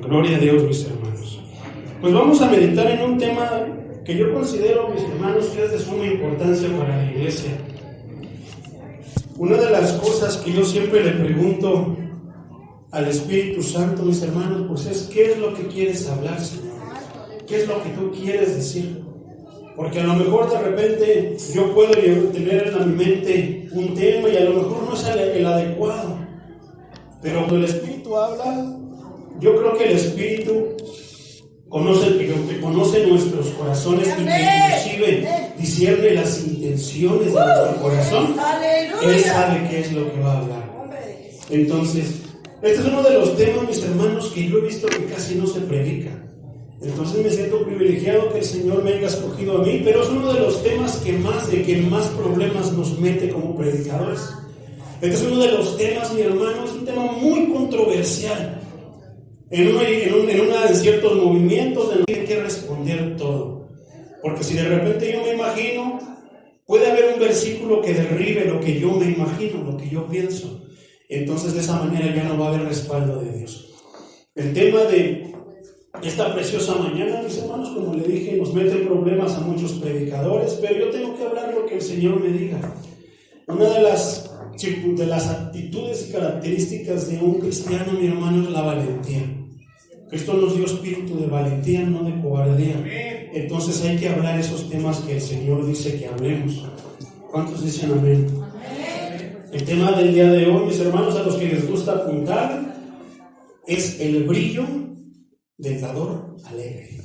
Gloria a Dios, mis hermanos. Pues vamos a meditar en un tema que yo considero, mis hermanos, que es de suma importancia para la iglesia. Una de las cosas que yo siempre le pregunto al Espíritu Santo, mis hermanos, pues es: ¿qué es lo que quieres hablar, Señor? ¿Qué es lo que tú quieres decir? Porque a lo mejor de repente yo puedo tener en mi mente un tema y a lo mejor no es el adecuado. Pero cuando el Espíritu habla, yo creo que el Espíritu conoce nuestros corazones y que inclusive discierne las intenciones de nuestro corazón. Él sabe qué es lo que va a hablar. Entonces, este es uno de los temas, mis hermanos, que yo he visto que casi no se predica. Entonces me siento privilegiado que el Señor me haya escogido a mí, pero es uno de los temas que más problemas nos mete como predicadores. Este es uno de los temas, mi hermano, es un tema muy controversial. En ciertos movimientos de no tiene que responder todo. Porque si de repente yo me imagino, puede haber un versículo que derribe lo que yo me imagino, lo que yo pienso. Entonces de esa manera ya no va a haber respaldo de Dios. El tema de esta preciosa mañana, mis hermanos, como le dije, nos mete problemas a muchos predicadores, pero yo tengo que hablar lo que el Señor me diga. Una de las actitudes y características de un cristiano, mi hermano, es la valentía. Cristo nos dio espíritu de valentía, no de cobardía. Entonces hay que hablar esos temas que el Señor dice que hablemos. ¿Cuántos dicen amén? El tema del día de hoy, mis hermanos, a los que les gusta apuntar, es el brillo del dador alegre.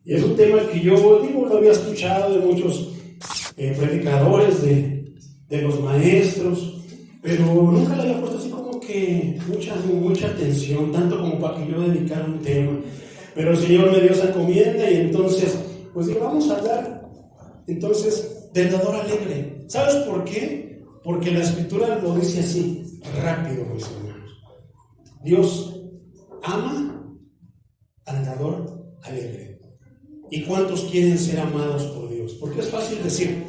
Y es un tema que yo lo había escuchado de muchos predicadores, de los maestros, pero nunca le había puesto así como que mucha atención, tanto como para que yo dedicara un tema. Pero el Señor me dio esa encomienda y entonces, pues digo, vamos a hablar entonces del dador alegre. ¿Sabes por qué? Porque la Escritura lo dice así, rápido, mis hermanos. Dios ama al dador alegre. ¿Y cuántos quieren ser amados por Dios? Porque es fácil decir,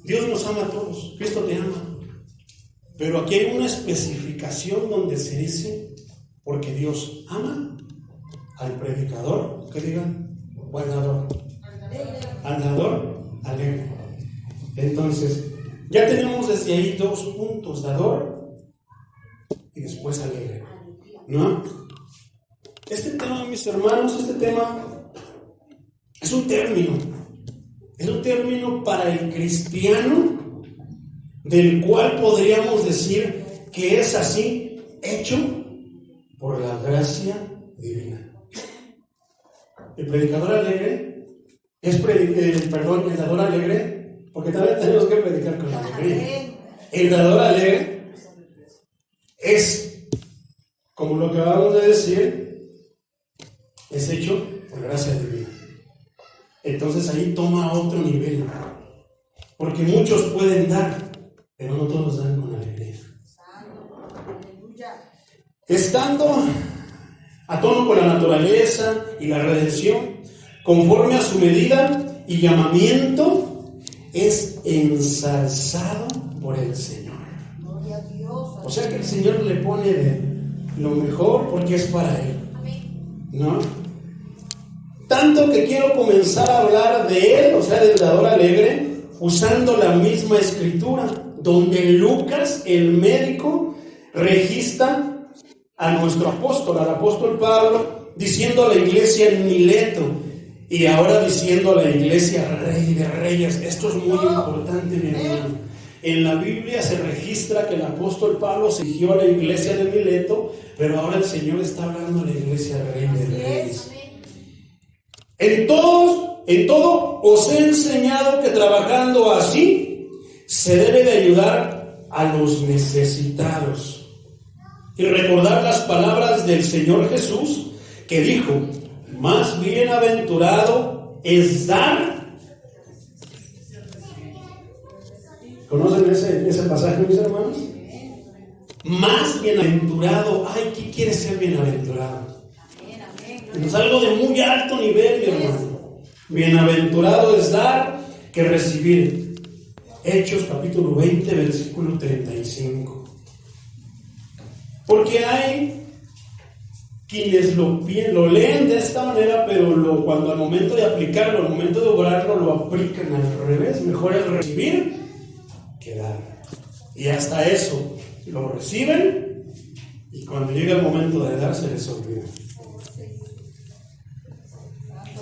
Dios nos ama a todos, Cristo te ama. Pero aquí hay una especificación donde se dice, porque Dios ama al predicador, que digan, o al dador. Al dador alegre. Entonces, ya tenemos desde ahí dos puntos, dador y después alegre, ¿no? Este tema, mis hermanos, es un término para el cristiano, del cual podríamos decir que es así, hecho por la gracia divina. El predicador alegre el dador alegre, porque también tenemos que predicar con alegría. El dador alegre es, como lo que acabamos de decir, es hecho por gracia divina. Entonces ahí toma otro nivel, porque muchos pueden dar, pero no todos dan con alegría. Estando a tono con la naturaleza y la redención, conforme a su medida y llamamiento, es ensalzado por el Señor. O sea que el Señor le pone de lo mejor porque es para Él, ¿no? Tanto que quiero comenzar a hablar de Él, o sea, del dador alegre, usando la misma escritura, donde Lucas, el médico, registra a nuestro apóstol, al apóstol Pablo, diciendo a la iglesia en Mileto, y ahora diciendo a la iglesia Rey de Reyes. Esto es muy importante, mi hermano. En la Biblia se registra que el apóstol Pablo se dirigió a la iglesia de Mileto, pero ahora el Señor está hablando a la iglesia Rey de Reyes. En todo os he enseñado que trabajando así se debe de ayudar a los necesitados. Y recordar las palabras del Señor Jesús, que dijo, más bienaventurado es dar. ¿Conocen ese pasaje, mis hermanos? Más bienaventurado. Ay, ¿quién quiere ser bienaventurado? Es algo de muy alto nivel, mi hermano. Bienaventurado es dar que recibir. Hechos capítulo 20, versículo 35. Porque hay quienes lo leen de esta manera, pero cuando al momento de aplicarlo, al momento de obrarlo, lo aplican al revés. Mejor es recibir que dar. Y hasta eso lo reciben y cuando llega el momento de dar se les olvida.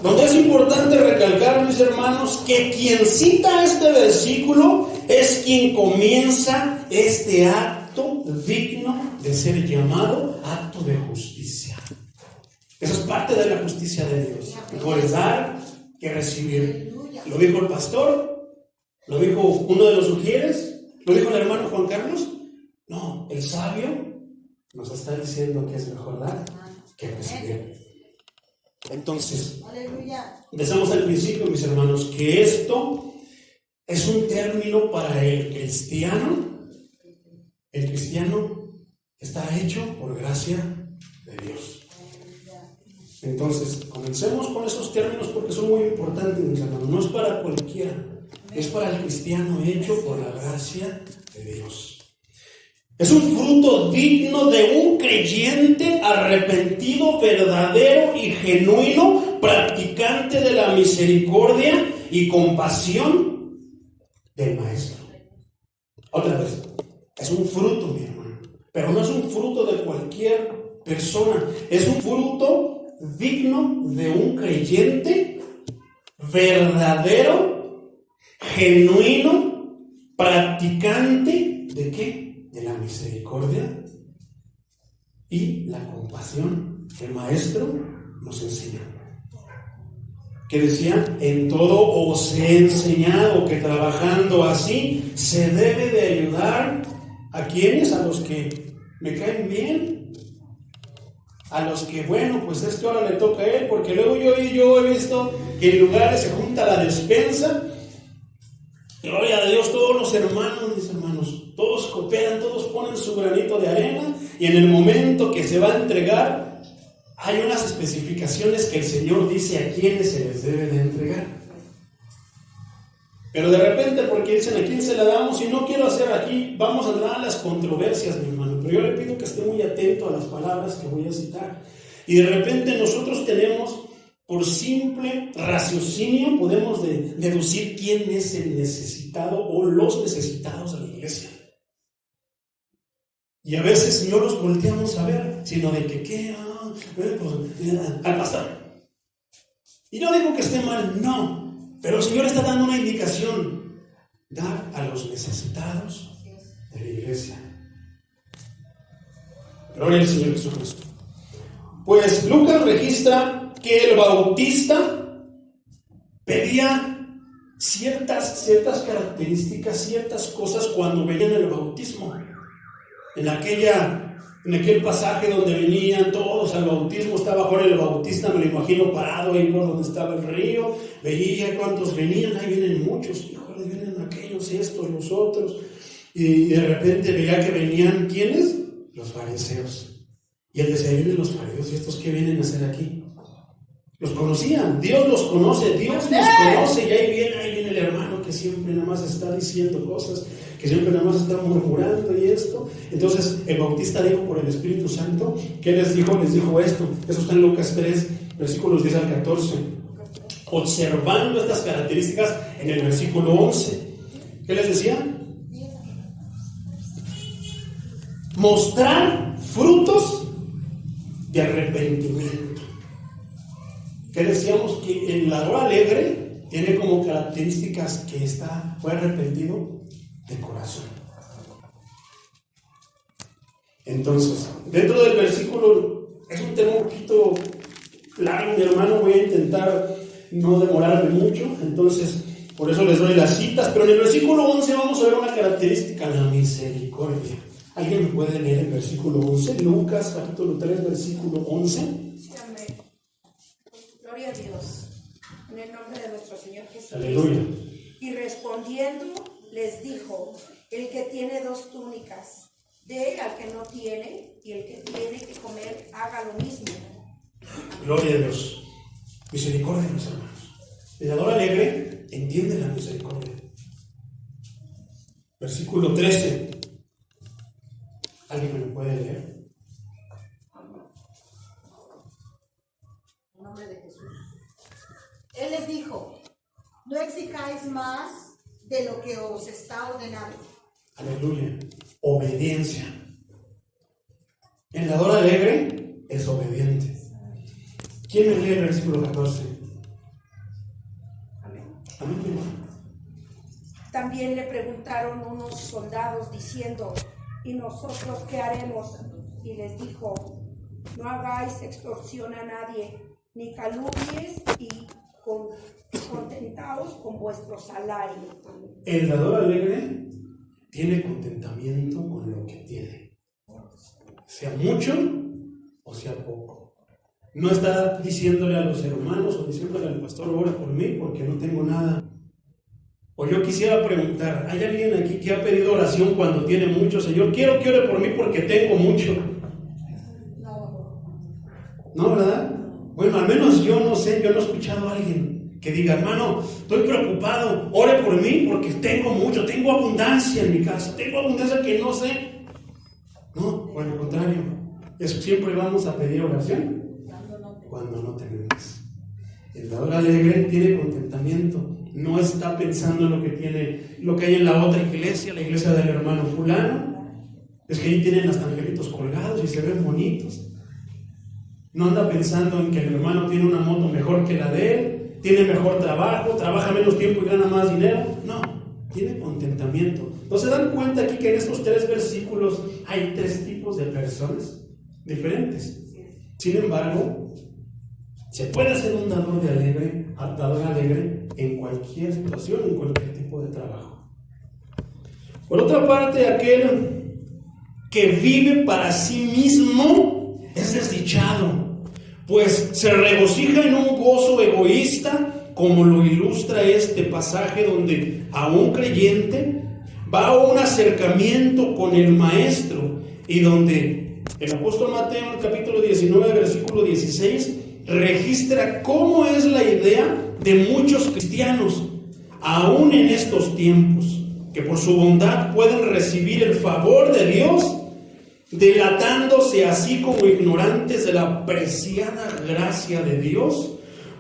Donde es importante recalcar, mis hermanos, que quien cita este versículo es quien comienza este acto digno de ser llamado acto de justicia. Eso es parte de la justicia de Dios. Mejor es dar que recibir. Lo dijo el pastor, lo dijo uno de los sugieres, lo dijo el hermano Juan Carlos. No, el sabio nos está diciendo que es mejor dar que recibir. Entonces, empezamos al principio, mis hermanos, que esto es un término para el cristiano. El cristiano está hecho por gracia de Dios. Entonces, comencemos con esos términos porque son muy importantes, mis hermanos. No es para cualquiera, es para el cristiano hecho por la gracia de Dios. Es un fruto digno de un creyente arrepentido, verdadero y genuino, practicante de la misericordia y compasión del Maestro. Otra vez, es un fruto, mi hermano, pero no es un fruto de cualquier persona, es un fruto digno de un creyente verdadero, genuino, practicante ¿de qué? De la misericordia y la compasión que el Maestro nos enseñó. Que decía, en todo os he enseñado que trabajando así se debe de ayudar a quienes, a los que me caen bien, a los que, bueno, pues es que ahora le toca a él, porque luego yo he visto que en lugares se junta la despensa. Gloria a Dios, todos los hermanos, mis hermanos, todos cooperan, todos ponen su granito de arena y en el momento que se va a entregar hay unas especificaciones que el Señor dice a quiénes se les debe de entregar. Pero de repente, porque dicen a quién se la damos, y no quiero hacer aquí, vamos a entrar a las controversias, mi hermano, pero yo le pido que esté muy atento a las palabras que voy a citar. Y de repente nosotros tenemos, por simple raciocinio, podemos deducir quién es el necesitado o los necesitados de la iglesia. Y a veces no los volteamos a ver, sino de que, ¿qué? Al pastor. Y no digo que esté mal, no. Pero el Señor está dando una indicación. Dar a los necesitados de la iglesia. Gloria al Señor Jesucristo. Pues Lucas registra que el bautista pedía ciertas características, ciertas cosas cuando venían el bautismo. En aquel pasaje donde venían todos al bautismo, estaba Juan el Bautista, me lo imagino parado ahí por donde estaba el río, veía cuántos venían, ahí vienen muchos, híjole, vienen aquellos, estos, los otros, y de repente veía que venían, ¿quiénes? Los fariseos. Y él decía, ahí vienen los fariseos, ¿y estos qué vienen a hacer aquí? Los conocían, Dios los conoce, Dios los conoce, y ahí viene el hermano que siempre nada más está diciendo cosas, que siempre nada más está murmurando y esto. Entonces el Bautista dijo por el Espíritu Santo, ¿qué les dijo? Les dijo esto, eso está en Lucas 3, versículos 10 al 14. Observando estas características en el versículo 11, ¿qué les decía? Mostrar frutos de arrepentimiento. ¿Qué decíamos? Que el ladrón alegre tiene como características que fue arrepentido de corazón. Entonces, dentro del versículo, es un tema un poquito largo, mi hermano, voy a intentar no demorarme mucho, entonces por eso les doy las citas, pero en el versículo 11 vamos a ver una característica, la misericordia. ¿Alguien me puede leer el versículo 11? Lucas capítulo 3, versículo 11. Sí, amén. Gloria a Dios, en el nombre de nuestro Señor Jesucristo. Aleluya. Y respondiendo les dijo, el que tiene 2 túnicas, dé al que no tiene, y el que tiene que comer, haga lo mismo. Gloria a Dios. Misericordia, mis hermanos. El dador alegre entiende la misericordia. Versículo 13. ¿Alguien me lo puede leer? Él les dijo: no exijáis más de lo que os está ordenado. Aleluya. Obediencia. El dador alegre es obediente. ¿Quién me lee el versículo 14? Amén. También le preguntaron unos soldados diciendo: ¿y nosotros qué haremos? Y les dijo: no hagáis extorsión a nadie, ni calumnies, y contentaos con vuestro salario. El dador alegre tiene contentamiento con lo que tiene, sea mucho o sea poco. No está diciéndole a los hermanos o diciéndole al pastor: ore por mí porque no tengo nada. O yo quisiera preguntar: ¿hay alguien aquí que ha pedido oración cuando tiene mucho? Señor, quiero que ore por mí porque tengo mucho. No, ¿verdad? Bueno, al menos yo no sé, yo no he escuchado a alguien que diga: hermano, estoy preocupado, ore por mí porque tengo mucho, tengo abundancia en mi casa, tengo abundancia que no sé. No, por el contrario, siempre vamos a pedir oración cuando no tenemos. El dador alegre tiene contentamiento, no está pensando en lo que tiene, lo que hay en la otra iglesia, la iglesia del hermano fulano. Es que ahí tienen hasta angelitos colgados y se ven bonitos. No anda pensando en que el hermano tiene una moto mejor que la de él, tiene mejor trabajo, trabaja menos tiempo y gana más dinero. No, tiene contentamiento. ¿No se dan cuenta aquí que en estos 3 versículos hay 3 tipos de personas diferentes? Sin embargo, se puede ser un dador alegre en cualquier situación, en cualquier tipo de trabajo. Por otra parte, aquel que vive para sí mismo es desdichado, pues se regocija en un gozo egoísta, como lo ilustra este pasaje donde a un creyente va a un acercamiento con el maestro y donde el apóstol Mateo en el capítulo 19, versículo 16 registra cómo es la idea de muchos cristianos, aún en estos tiempos, que por su bondad pueden recibir el favor de Dios, delatándose así como ignorantes de la preciada gracia de Dios,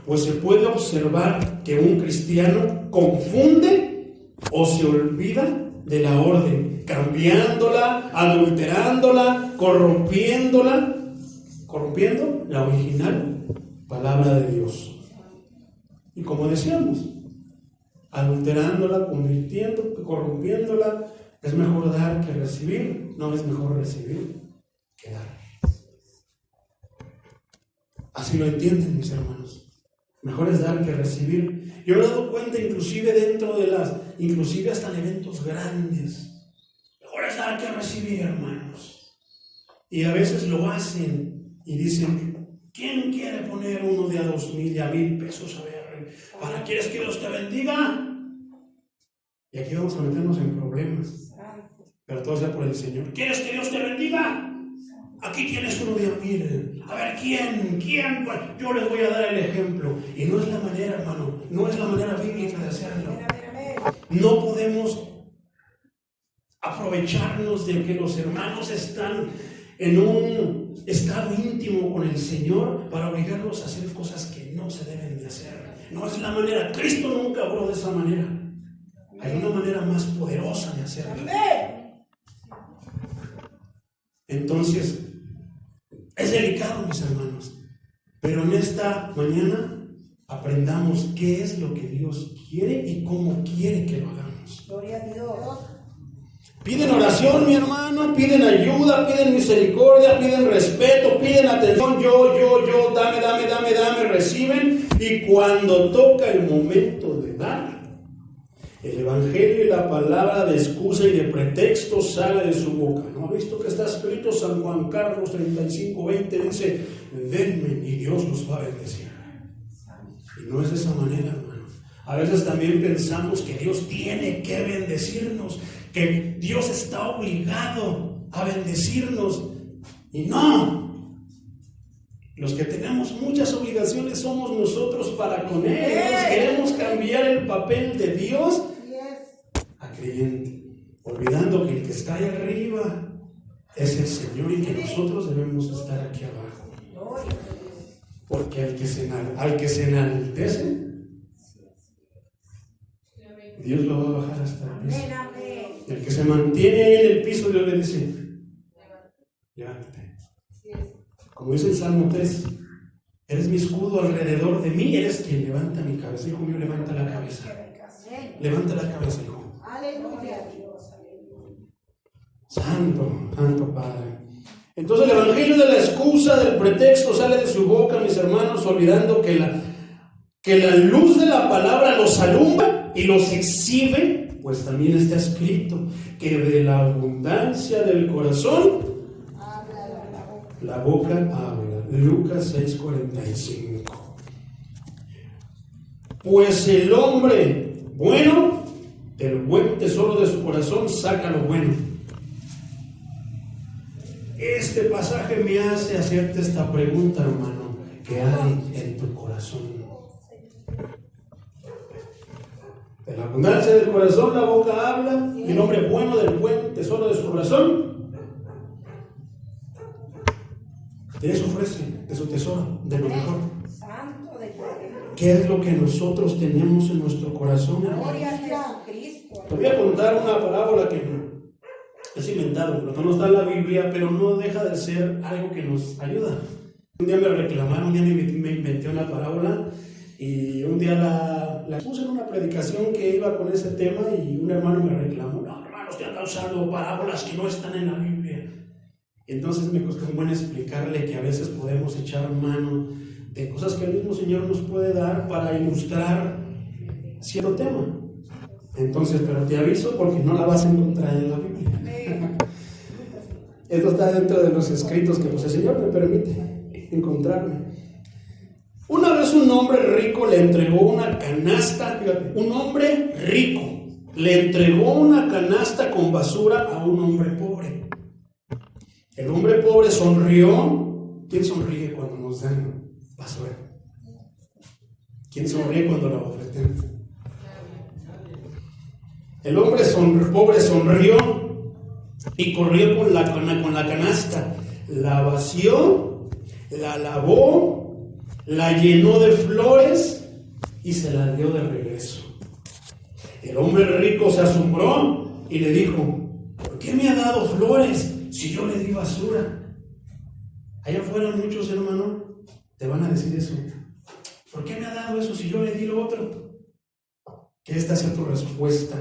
pues se puede observar que un cristiano confunde o se olvida de la orden, cambiándola, adulterándola, corrompiendo la original palabra de Dios. Y como decíamos, adulterándola, corrompiéndola. Es mejor dar que recibir, no es mejor recibir que dar. Así lo entienden mis hermanos. Mejor es dar que recibir. Yo me he dado cuenta inclusive inclusive hasta en eventos grandes. Mejor es dar que recibir, hermanos. Y a veces lo hacen y dicen: ¿quién quiere poner uno de a 2,000 y a 1,000 pesos? A ver, ¿quieres que Dios te bendiga? Y aquí vamos a meternos en problemas. Pero todo sea por el Señor. ¿Quieres que Dios te bendiga? Aquí tienes uno de a 1,000. A ver, ¿quién? Bueno, yo les voy a dar el ejemplo. Y no es la manera, hermano, no es la manera bíblica de hacerlo. No podemos aprovecharnos de que los hermanos están en un estado íntimo con el Señor para obligarlos a hacer cosas que no se deben de hacer. No es la manera. Cristo nunca habló de esa manera. Hay una manera más poderosa de hacerlo. Entonces, es delicado, mis hermanos, pero en esta mañana aprendamos qué es lo que Dios quiere y cómo quiere que lo hagamos. Gloria a Dios. Piden oración, mi hermano, piden ayuda, piden misericordia, piden respeto, piden atención, yo, dame, reciben, y cuando toca el momento de dar, el evangelio y la palabra de excusa y de pretexto sale de su boca. ¿No ha visto que está escrito San Juan Carlos 35:20? Dice: denme y Dios los va a bendecir. Y no es de esa manera, hermano. A veces también pensamos que Dios tiene que bendecirnos, que Dios está obligado a bendecirnos. Y no. Los que tenemos muchas obligaciones somos nosotros para con Él. Queremos cambiar el papel de Dios a creyente, olvidando que el que está ahí arriba es el Señor y que nosotros debemos estar aquí abajo. Porque al que se enaltece Dios lo va a bajar hasta el piso. Amén, amén. El que se mantiene ahí en el piso, Dios le dice, levántate. Como dice el Salmo 3, eres mi escudo alrededor de mí, eres quien levanta mi cabeza. Hijo mío, levanta la cabeza. Levanta la cabeza, hijo. Aleluya. Santo, santo Padre. Entonces el evangelio de la excusa, del pretexto, sale de su boca, mis hermanos, olvidando que la luz de la palabra los alumbra y los exhibe, pues también está escrito que de la abundancia del corazón la boca habla. Lucas 6:45. Pues el hombre bueno, del buen tesoro de su corazón saca lo bueno. Este pasaje me hace hacerte esta pregunta, hermano: ¿qué hay en tu corazón? De la abundancia del corazón la boca habla, y el hombre bueno del buen tesoro de su corazón de eso ofrece, de su tesoro, de lo mejor. Santo de Dios. ¿Qué es lo que nosotros tenemos en nuestro corazón, hermano? Gloria a Jesucristo. Te voy a contar una parábola que es inventado, pero no está en la Biblia, pero no deja de ser algo que nos ayuda. Un día me reclamaron, un día me inventé una parábola y un día la puse en una predicación que iba con ese tema y un hermano me reclamó: no, hermano, usted anda usando parábolas que no están en la Biblia. Y entonces me costó un buen explicarle que a veces podemos echar mano de cosas que el mismo Señor nos puede dar para ilustrar cierto tema. Entonces, pero te aviso porque no la vas a encontrar en la Biblia. Esto está dentro de los escritos que pues el Señor me permite encontrarme. Una vez un hombre rico le entregó una canasta, fíjate, un hombre rico le entregó una canasta con basura a un hombre pobre. El hombre pobre sonrió. ¿Quién sonríe cuando nos dan basura? ¿Quién sonríe cuando la ofrecen? El hombre pobre sonrió y corrió con la canasta, la vació, la lavó, la llenó de flores y se la dio de regreso. El hombre rico se asombró y le dijo: ¿por qué me ha dado flores si yo le di basura? Allá afuera muchos, hermanos, te van a decir eso. ¿Por qué me ha dado eso si yo le di lo otro? Que esta sea tu respuesta.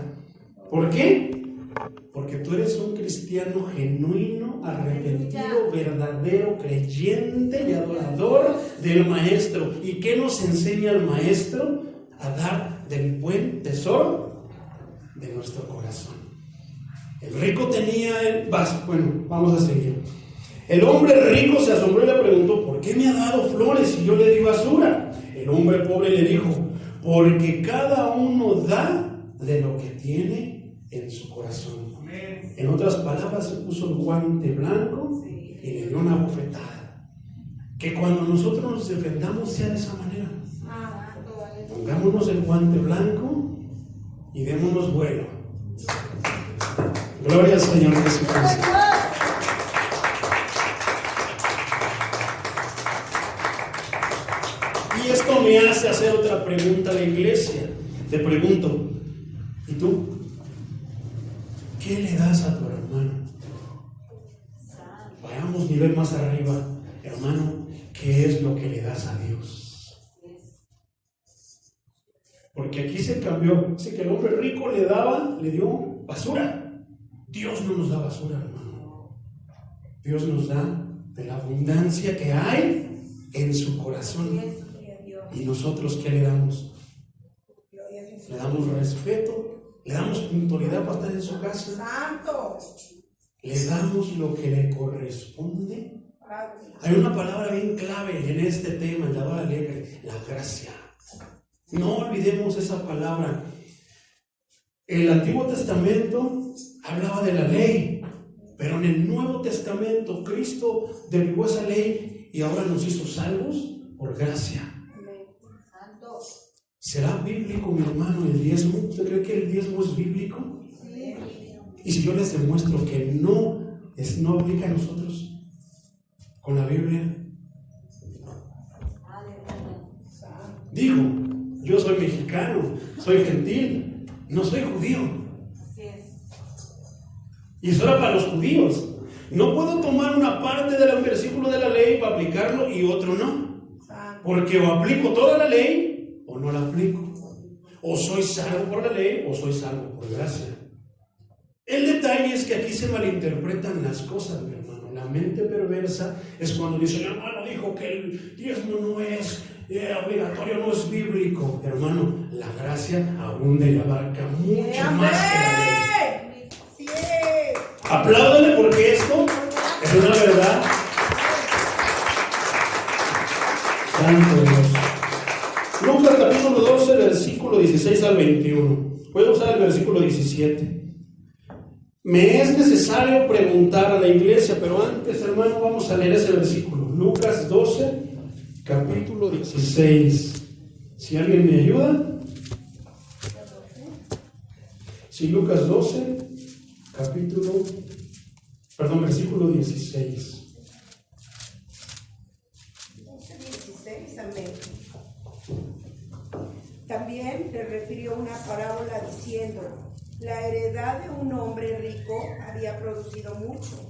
¿Por qué? Porque tú eres un cristiano genuino, arrepentido, verdadero, creyente y adorador del Maestro. ¿Y qué nos enseña el Maestro? A dar del buen tesoro de nuestro corazón. El rico tenía bueno, vamos a seguir. El hombre rico se asombró y le preguntó: ¿por qué me ha dado flores si yo le di basura? El hombre pobre le dijo: porque cada uno da de lo que tiene en su corazón. En otras palabras, se puso el guante blanco y le dio una bofetada. Que cuando nosotros nos defendamos sea de esa manera. Pongámonos el guante blanco y démonos vuelo. Gloria al Señor Jesucristo. Y esto me hace hacer otra pregunta a la iglesia. Te pregunto: ¿y tú? ¿Qué le das a tu hermano? Vayamos nivel más arriba. Hermano, ¿qué es lo que le das a Dios? Porque aquí se cambió. Así que el hombre rico le dio basura. Dios no nos da basura, hermano. Dios nos da de la abundancia que hay en su corazón. ¿Y nosotros qué le damos? Le damos respeto. Le damos puntualidad para estar en su casa. Santo. Le damos lo que le corresponde. Hay una palabra bien clave en este tema, en la hora alegre: la gracia. No olvidemos esa palabra. El Antiguo Testamento hablaba de la ley, pero en el Nuevo Testamento Cristo derribó esa ley y ahora nos hizo salvos por gracia. ¿Será bíblico, mi hermano, el diezmo? ¿Usted cree que el diezmo es bíblico? Sí. Y si yo les demuestro que no aplica a nosotros con la Biblia. Digo, yo soy mexicano, soy gentil, No soy judío. Así es. Y eso era para los judíos. No puedo tomar una parte del versículo de la ley para aplicarlo y otro no. Porque o aplico toda la ley o no la aplico. O soy salvo por la ley o soy salvo por gracia. El detalle es que aquí se malinterpretan las cosas, mi hermano. La mente perversa es cuando dice, mi hermano dijo que el diezmo no es obligatorio, no es bíblico. Hermano, la gracia abunda y abarca mucho más que la ley. Sí. Apláudale porque esto es una verdad. Santo Dios. Lucas capítulo 12, versículo 16 al 21. Voy a usar el versículo 17. Me es necesario preguntar a la iglesia, pero antes, hermano, vamos a leer ese versículo. Lucas 12, capítulo 16. Si alguien me ayuda. Si Lucas 12, versículo 16. 16, amén. También le refirió una parábola diciendo, la heredad de un hombre rico había producido mucho,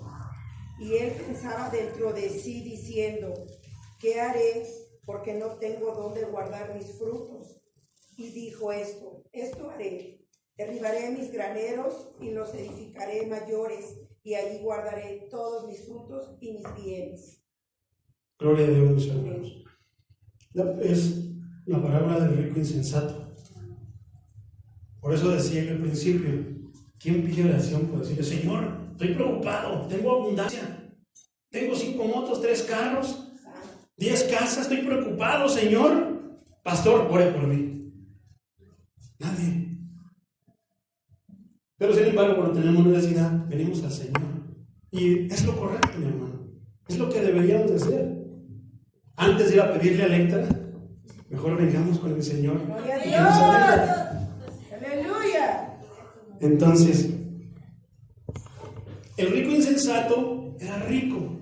y él pensaba dentro de sí diciendo, ¿qué haré? Porque no tengo dónde guardar mis frutos. Y dijo esto haré, derribaré mis graneros y los edificaré mayores, y allí guardaré todos mis frutos y mis bienes. Gloria a Dios, mis hermanos. Es la parábola del rico insensato. Por eso decía en el principio, ¿quién pide oración por decirle, Señor, estoy preocupado, tengo abundancia, tengo 5 motos, 3 carros, 10 casas, estoy preocupado, Señor? Pastor, ore por mí. Nadie. Pero sin embargo, cuando tenemos necesidad, venimos al Señor. Y es lo correcto, mi hermano. Es lo que deberíamos de hacer. Antes de ir a pedirle a Electra, mejor vengamos con el Señor. ¡Gloria a Dios! ¡Aleluya! Entonces, el rico insensato era rico.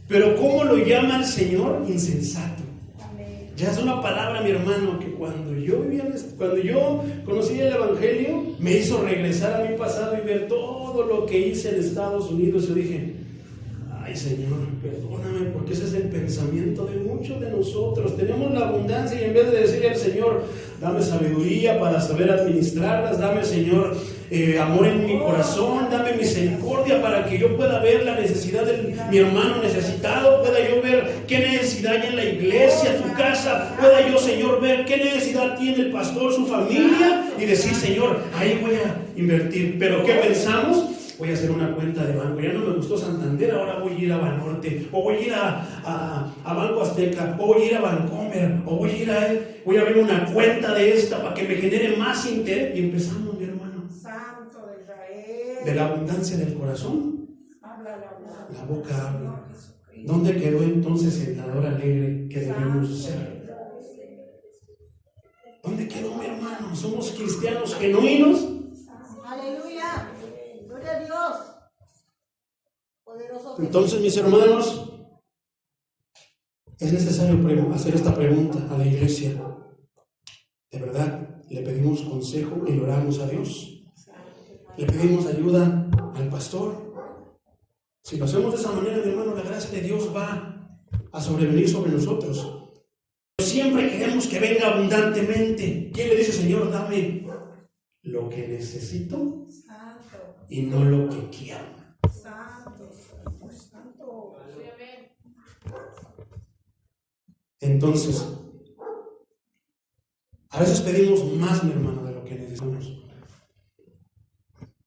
Pero ¿cómo lo llama el Señor? Insensato. Amén. Ya es una palabra, mi hermano, que cuando yo conocí el Evangelio, me hizo regresar a mi pasado y ver todo lo que hice en Estados Unidos. Yo dije, ay Señor, perdóname, porque ese es el pensamiento de muchos de nosotros. Tenemos la abundancia y en vez de decirle al Señor, dame sabiduría para saber administrarlas, dame Señor amor en mi corazón, dame misericordia para que yo pueda ver la necesidad de mi hermano necesitado, pueda yo ver qué necesidad hay en la iglesia, tu casa, pueda yo Señor ver qué necesidad tiene el pastor, su familia y decir Señor, ahí voy a invertir. Pero ¿qué pensamos? Voy a hacer una cuenta de banco, ya no me gustó Santander, ahora voy a ir a Banorte, o voy a ir a Banco Azteca, o voy a ir a Bancomer, o voy a abrir una cuenta de esta para que me genere más interés. Y empezamos, mi hermano. Santo de Israel. De la abundancia del corazón, Habla la boca habla. ¿Dónde quedó entonces el dador alegre que debemos ser? ¿Dónde quedó, mi hermano? ¿Somos cristianos genuinos? Aleluya. Gloria a Dios. Poderoso. Entonces, mis hermanos, es necesario hacer esta pregunta a la iglesia. ¿De verdad le pedimos consejo y le oramos a Dios? ¿Le pedimos ayuda al pastor? Si lo hacemos de esa manera, mi hermano, la gracia de Dios va a sobrevenir sobre nosotros. Siempre queremos que venga abundantemente. ¿Quién le dice, Señor, dame lo que necesito y no lo que quiero? Santo. Entonces, a veces pedimos más, mi hermano, de lo que necesitamos.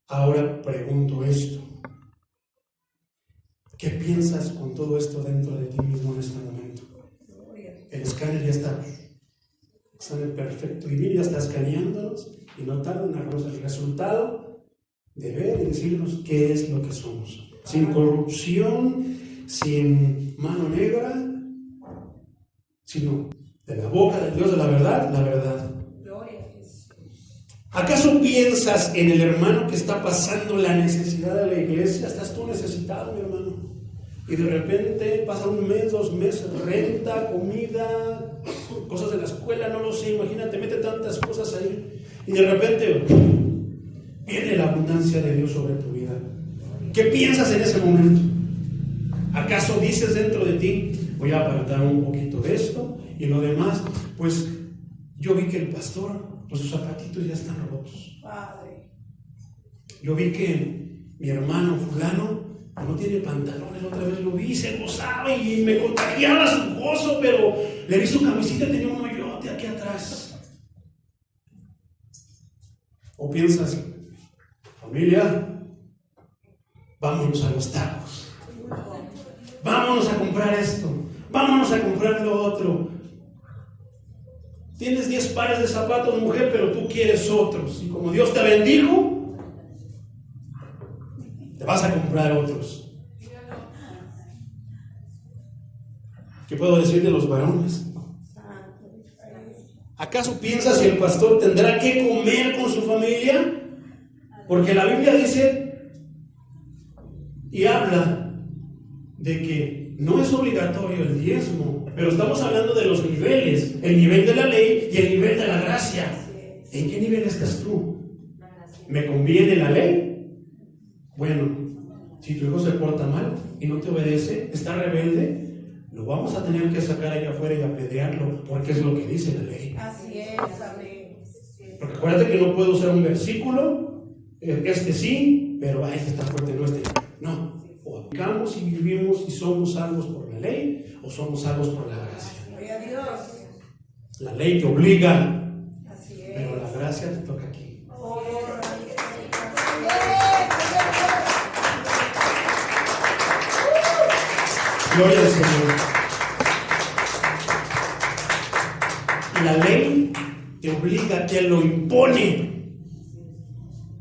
Ahora pregunto esto. ¿Qué piensas con todo esto dentro de ti mismo en este momento? El escáner ya está en el perfecto vivir, ya está escaneándonos y no tarda en darnos el resultado de ver y decirnos qué es lo que somos. Sin corrupción, sin mano negra, sino de la boca del Dios de la verdad, la verdad. ¿Acaso piensas en el hermano que está pasando la necesidad de la iglesia? ¿Estás tú necesitado, mi hermano? Y de repente pasa 1 mes, 2 meses, renta, comida, cosas de la escuela, no lo sé, imagínate, mete tantas cosas ahí. y de repente viene la abundancia de Dios sobre tu vida. ¿Qué piensas en ese momento? ¿Acaso dices dentro de ti, voy a apartar un poquito de esto y lo demás? Pues yo vi que el pastor, pues sus zapatitos ya están rotos. Padre. Yo vi que mi hermano fulano no tiene pantalones, otra vez lo vi, se gozaba y me contagiaba su gozo, pero le vi su camisita, tenía un hoyote aquí atrás. ¿O piensas, familia, vámonos a los tacos, vámonos a comprar esto, vámonos a comprar lo otro? Tienes 10 pares de zapatos, mujer, pero tú quieres otros, y como Dios te bendijo, te vas a comprar otros. ¿Qué puedo decir de los varones? ¿Acaso piensas que el pastor tendrá que comer con su familia? Porque la Biblia dice y habla de que no es obligatorio el diezmo, pero estamos hablando de los niveles, el nivel de la ley y el nivel de la gracia. ¿En qué nivel estás tú? ¿Me conviene la ley? Bueno, si tu hijo se porta mal y no te obedece, está rebelde, lo vamos a tener que sacar allá afuera y apedrearlo, porque es lo que dice la ley. Así es, amén. Porque acuérdate que no puedo usar un versículo, este sí, pero este está fuerte, no este. No, o aplicamos y vivimos y somos salvos por la ley, o somos salvos por la gracia. Gloria a Dios. La ley te obliga, Así es. pero la gracia te toca aquí. Gloria al Señor. La ley te obliga, te lo impone.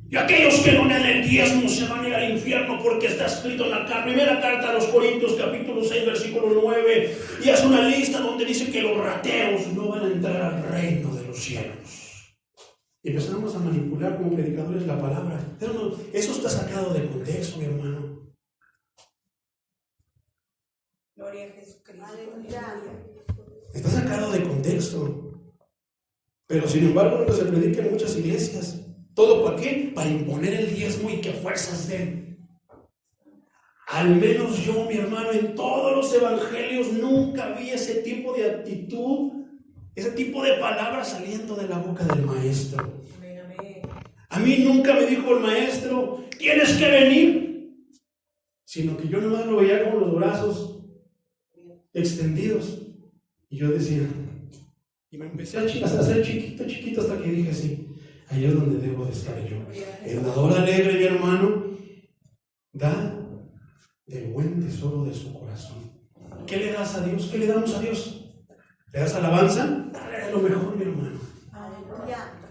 Y aquellos que no den el diezmo se van a ir al infierno, porque está escrito en la primera carta a los Corintios, capítulo 6, versículo 9. Y es una lista donde dice que los rateros no van a entrar al reino de los cielos. Y empezamos a manipular como predicadores la palabra. Pero no, eso está sacado de contexto, mi hermano. Gloria a Jesucristo. Está sacado de contexto. Pero sin embargo, lo que se predica en muchas iglesias. ¿Todo para qué? Para imponer el diezmo y que fuerzas den. Al menos yo, mi hermano, en todos los evangelios nunca vi ese tipo de actitud, ese tipo de palabras saliendo de la boca del maestro. Amén, amén. A mí nunca me dijo el maestro, tienes que venir. Sino que yo nomás lo veía con los brazos extendidos. Y yo decía, y me empecé a hacer chiquito hasta que dije, sí, ahí es donde debo de estar yo. El dador alegre, mi hermano, da del buen tesoro de su corazón. ¿Qué le das a Dios? ¿Qué le damos a Dios? ¿Le das alabanza? Dale lo mejor, mi hermano.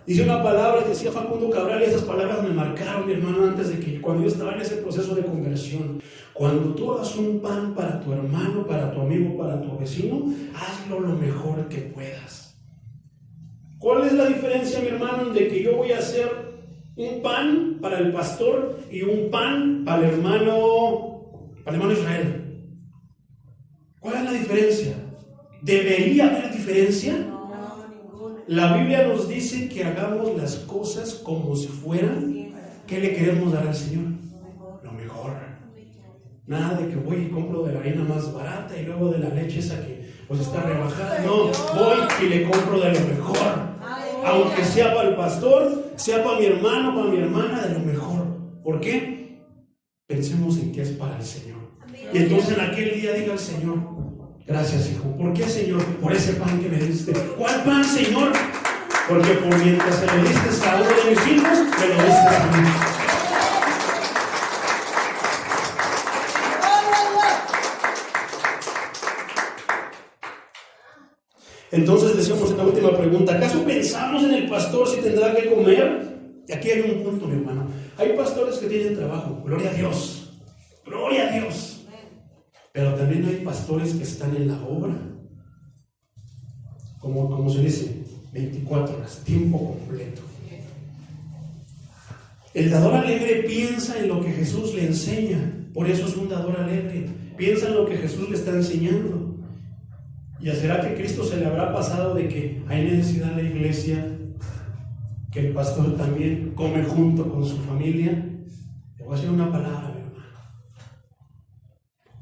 Dice una palabra, decía Facundo Cabral, y esas palabras me marcaron, mi hermano, antes de que, cuando yo estaba en ese proceso de conversión. Cuando tú hagas un pan para tu hermano, para tu amigo, para tu vecino, hazlo lo mejor que puedas. ¿Cuál es la diferencia, mi hermano, de que yo voy a hacer un pan para el pastor y un pan para el hermano Israel? ¿Cuál es la diferencia? ¿Debería haber diferencia? La Biblia nos dice que hagamos las cosas como si fueran. ¿Qué le queremos dar al Señor? Lo mejor. Nada de que voy y compro de la harina más barata y luego de la leche esa que pues está rebajada. No, voy y le compro de lo mejor. Aunque sea para el pastor, sea para mi hermano, para mi hermana, de lo mejor. ¿Por qué? Pensemos en que es para el Señor. Y entonces en aquel día diga al Señor, gracias, hijo. ¿Por qué, Señor? Por ese pan que me diste. ¿Cuál pan, Señor? Porque por mientras se lo diste a uno de mis hijos, me lo diste a mí. Entonces decíamos en la última pregunta, ¿acaso pensamos en el pastor si tendrá que comer? Y aquí hay un punto, mi hermano. Hay pastores que tienen trabajo, gloria a Dios, gloria a Dios. Pero también hay pastores que están en la obra, como se dice, 24 horas, tiempo completo. El dador alegre piensa en lo que Jesús le enseña, por eso es un dador alegre. Piensa en lo que Jesús le está enseñando. ¿Y será que Cristo se le habrá pasado de que hay necesidad en la iglesia que el pastor también come junto con su familia, le voy a decir una palabra, mi hermano.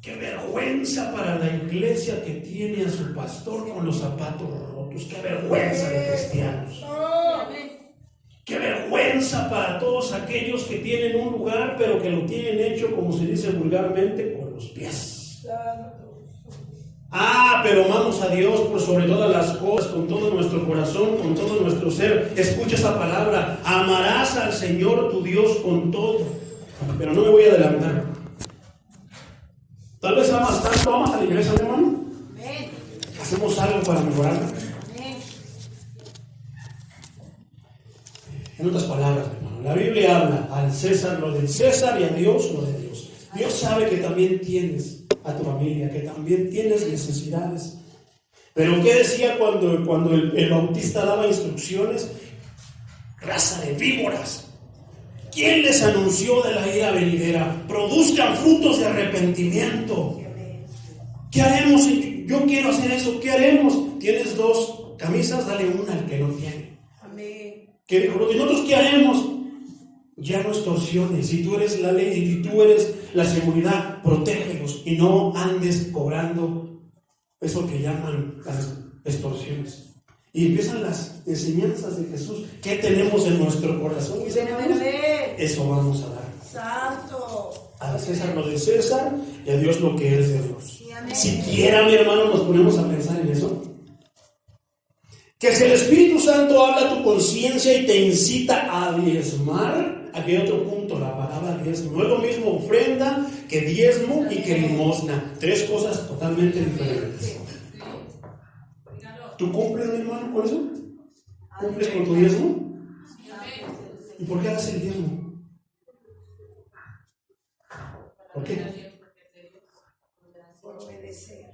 Qué vergüenza para la iglesia que tiene a su pastor con los zapatos rotos. Qué vergüenza de cristianos. Qué vergüenza para todos aquellos que tienen un lugar, pero que lo tienen hecho, como se dice vulgarmente, con los pies. Pero amamos a Dios por sobre todas las cosas, con todo nuestro corazón, con todo nuestro ser. Escucha esa palabra: amarás al Señor tu Dios con todo. Pero no me voy a adelantar. Tal vez amas tanto, amas a la iglesia, hermano. Hacemos algo para mejorarla. En otras palabras, hermano, la Biblia habla al César lo del César y a Dios lo de Dios. Dios sabe que también tienes a tu familia, que también tienes necesidades. Pero ¿qué decía cuando el bautista daba instrucciones? Raza de víboras. ¿Quién les anunció de la ira venidera? Produzcan frutos de arrepentimiento. ¿Qué haremos? Yo quiero hacer eso. ¿Qué haremos? Tienes 2 camisas, dale una al que no tiene. ¿Qué dijo? ¿Y nosotros qué haremos? Ya no extorsiones. Si tú eres la ley, si tú eres la seguridad, protégelos y no andes cobrando eso que llaman las extorsiones. Y empiezan las enseñanzas de Jesús. ¿Qué tenemos en nuestro corazón? Eso vamos a dar. Santo. A César lo de César y a Dios lo que es de Dios. Siquiera, mi hermano, nos ponemos a pensar en eso. Que si el Espíritu Santo habla a tu conciencia y te incita a diezmar, aquí hay otro punto, la palabra diezmo. No es lo mismo ofrenda que diezmo y que limosna. 3 cosas totalmente diferentes. ¿Tú cumples, mi hermano, con eso? ¿Cumples con tu diezmo? ¿Y por qué haces el diezmo? ¿Por qué?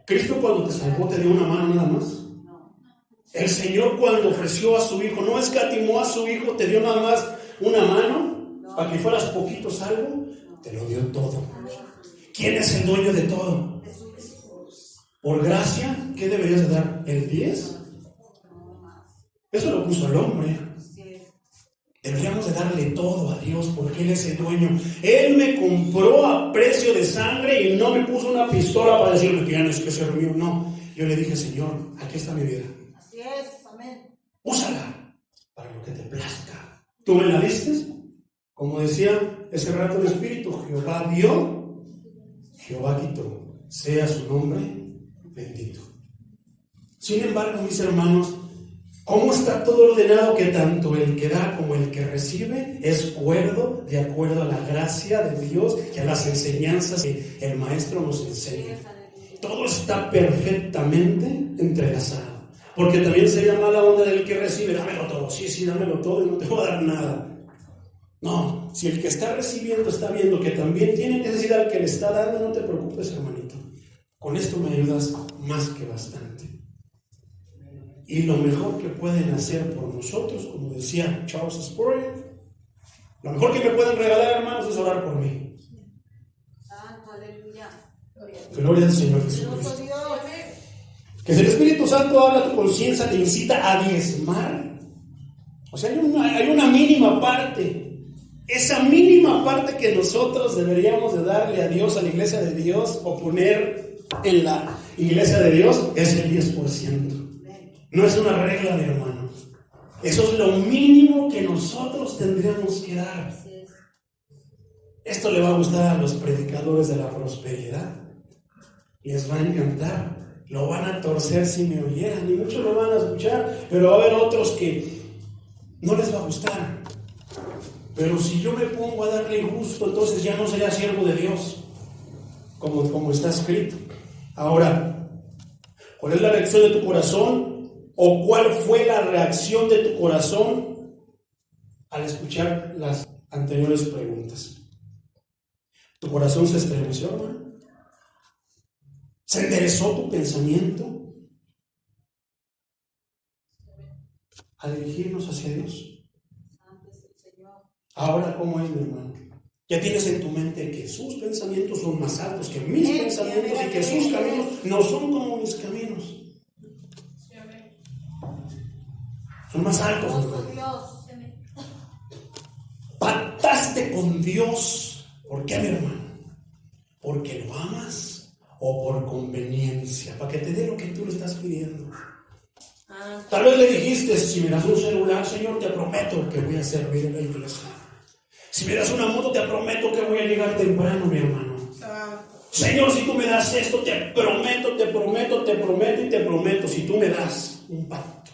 ¿Cristo cuando te salvó te dio una mano nada más? El Señor cuando ofreció a su Hijo, no escatimó a su Hijo, te dio nada más una mano para que fueras poquito salvo, te lo dio todo. ¿Quién es el dueño de todo? Por gracia, ¿qué deberías de dar? ¿El 10? Eso lo puso el hombre. Deberíamos de darle todo a Dios porque Él es el dueño. Él me compró a precio de sangre y no me puso una pistola para decirme que ya no es que ser mío. No, yo le dije: Señor, aquí está mi vida. Así es, amén. Úsala para lo que te plazca. ¿Tú me la diste? Como decía ese rato el Espíritu, Jehová dio, Jehová quitó. Sea su nombre bendito. Sin embargo, mis hermanos, ¿cómo está todo ordenado? Que tanto el que da como el que recibe es cuerdo de acuerdo a la gracia de Dios y a las enseñanzas que el Maestro nos enseña. Todo está perfectamente entrelazado. Porque también sería mala onda del que recibe: dámelo todo. Sí, dámelo todo y no te voy a dar nada. No, si el que está recibiendo está viendo que también tiene necesidad el que le está dando, no te preocupes, hermanito. Con esto me ayudas más que bastante. Y lo mejor que pueden hacer por nosotros, como decía Charles Spurgeon, lo mejor que me pueden regalar, hermanos, es orar por mí. Santo, aleluya. Gloria al Señor Jesucristo. Que si el Espíritu Santo habla a tu conciencia, te incita a diezmar. O sea, hay una mínima parte. Esa mínima parte que nosotros deberíamos de darle a Dios, a la iglesia de Dios, o poner en la iglesia de Dios, es el 10%. No es una regla, mi hermano. Eso es lo mínimo que nosotros tendríamos que dar. Esto le va a gustar a los predicadores de la prosperidad. Les va a encantar. Lo van a torcer si me oyeran, y muchos lo van a escuchar, pero va a haber otros que no les va a gustar. Pero si yo me pongo a darle gusto, entonces ya no sería siervo de Dios, como está escrito. Ahora, ¿cuál es la reacción de tu corazón? ¿O cuál fue la reacción de tu corazón al escuchar las anteriores preguntas? ¿Tu corazón se estremeció, hermano? ¿Se enderezó tu pensamiento al dirigirnos hacia Dios? Ahora, ¿cómo es, mi hermano? Ya tienes en tu mente que sus pensamientos son más altos que mis pensamientos y que sus caminos no son como mis caminos. Son más altos, hermano. pactaste con Dios. ¿Por qué, mi hermano? ¿Porque lo amas o por conveniencia? Para que te dé lo que tú le estás pidiendo. Tal vez le dijiste, si me das un celular, Señor, te prometo que voy a servir en la iglesia. Si me das una moto, te prometo que voy a llegar temprano, mi hermano. Señor, si tú me das esto, te prometo, te prometo, te prometo y te prometo. Si tú me das un pacto.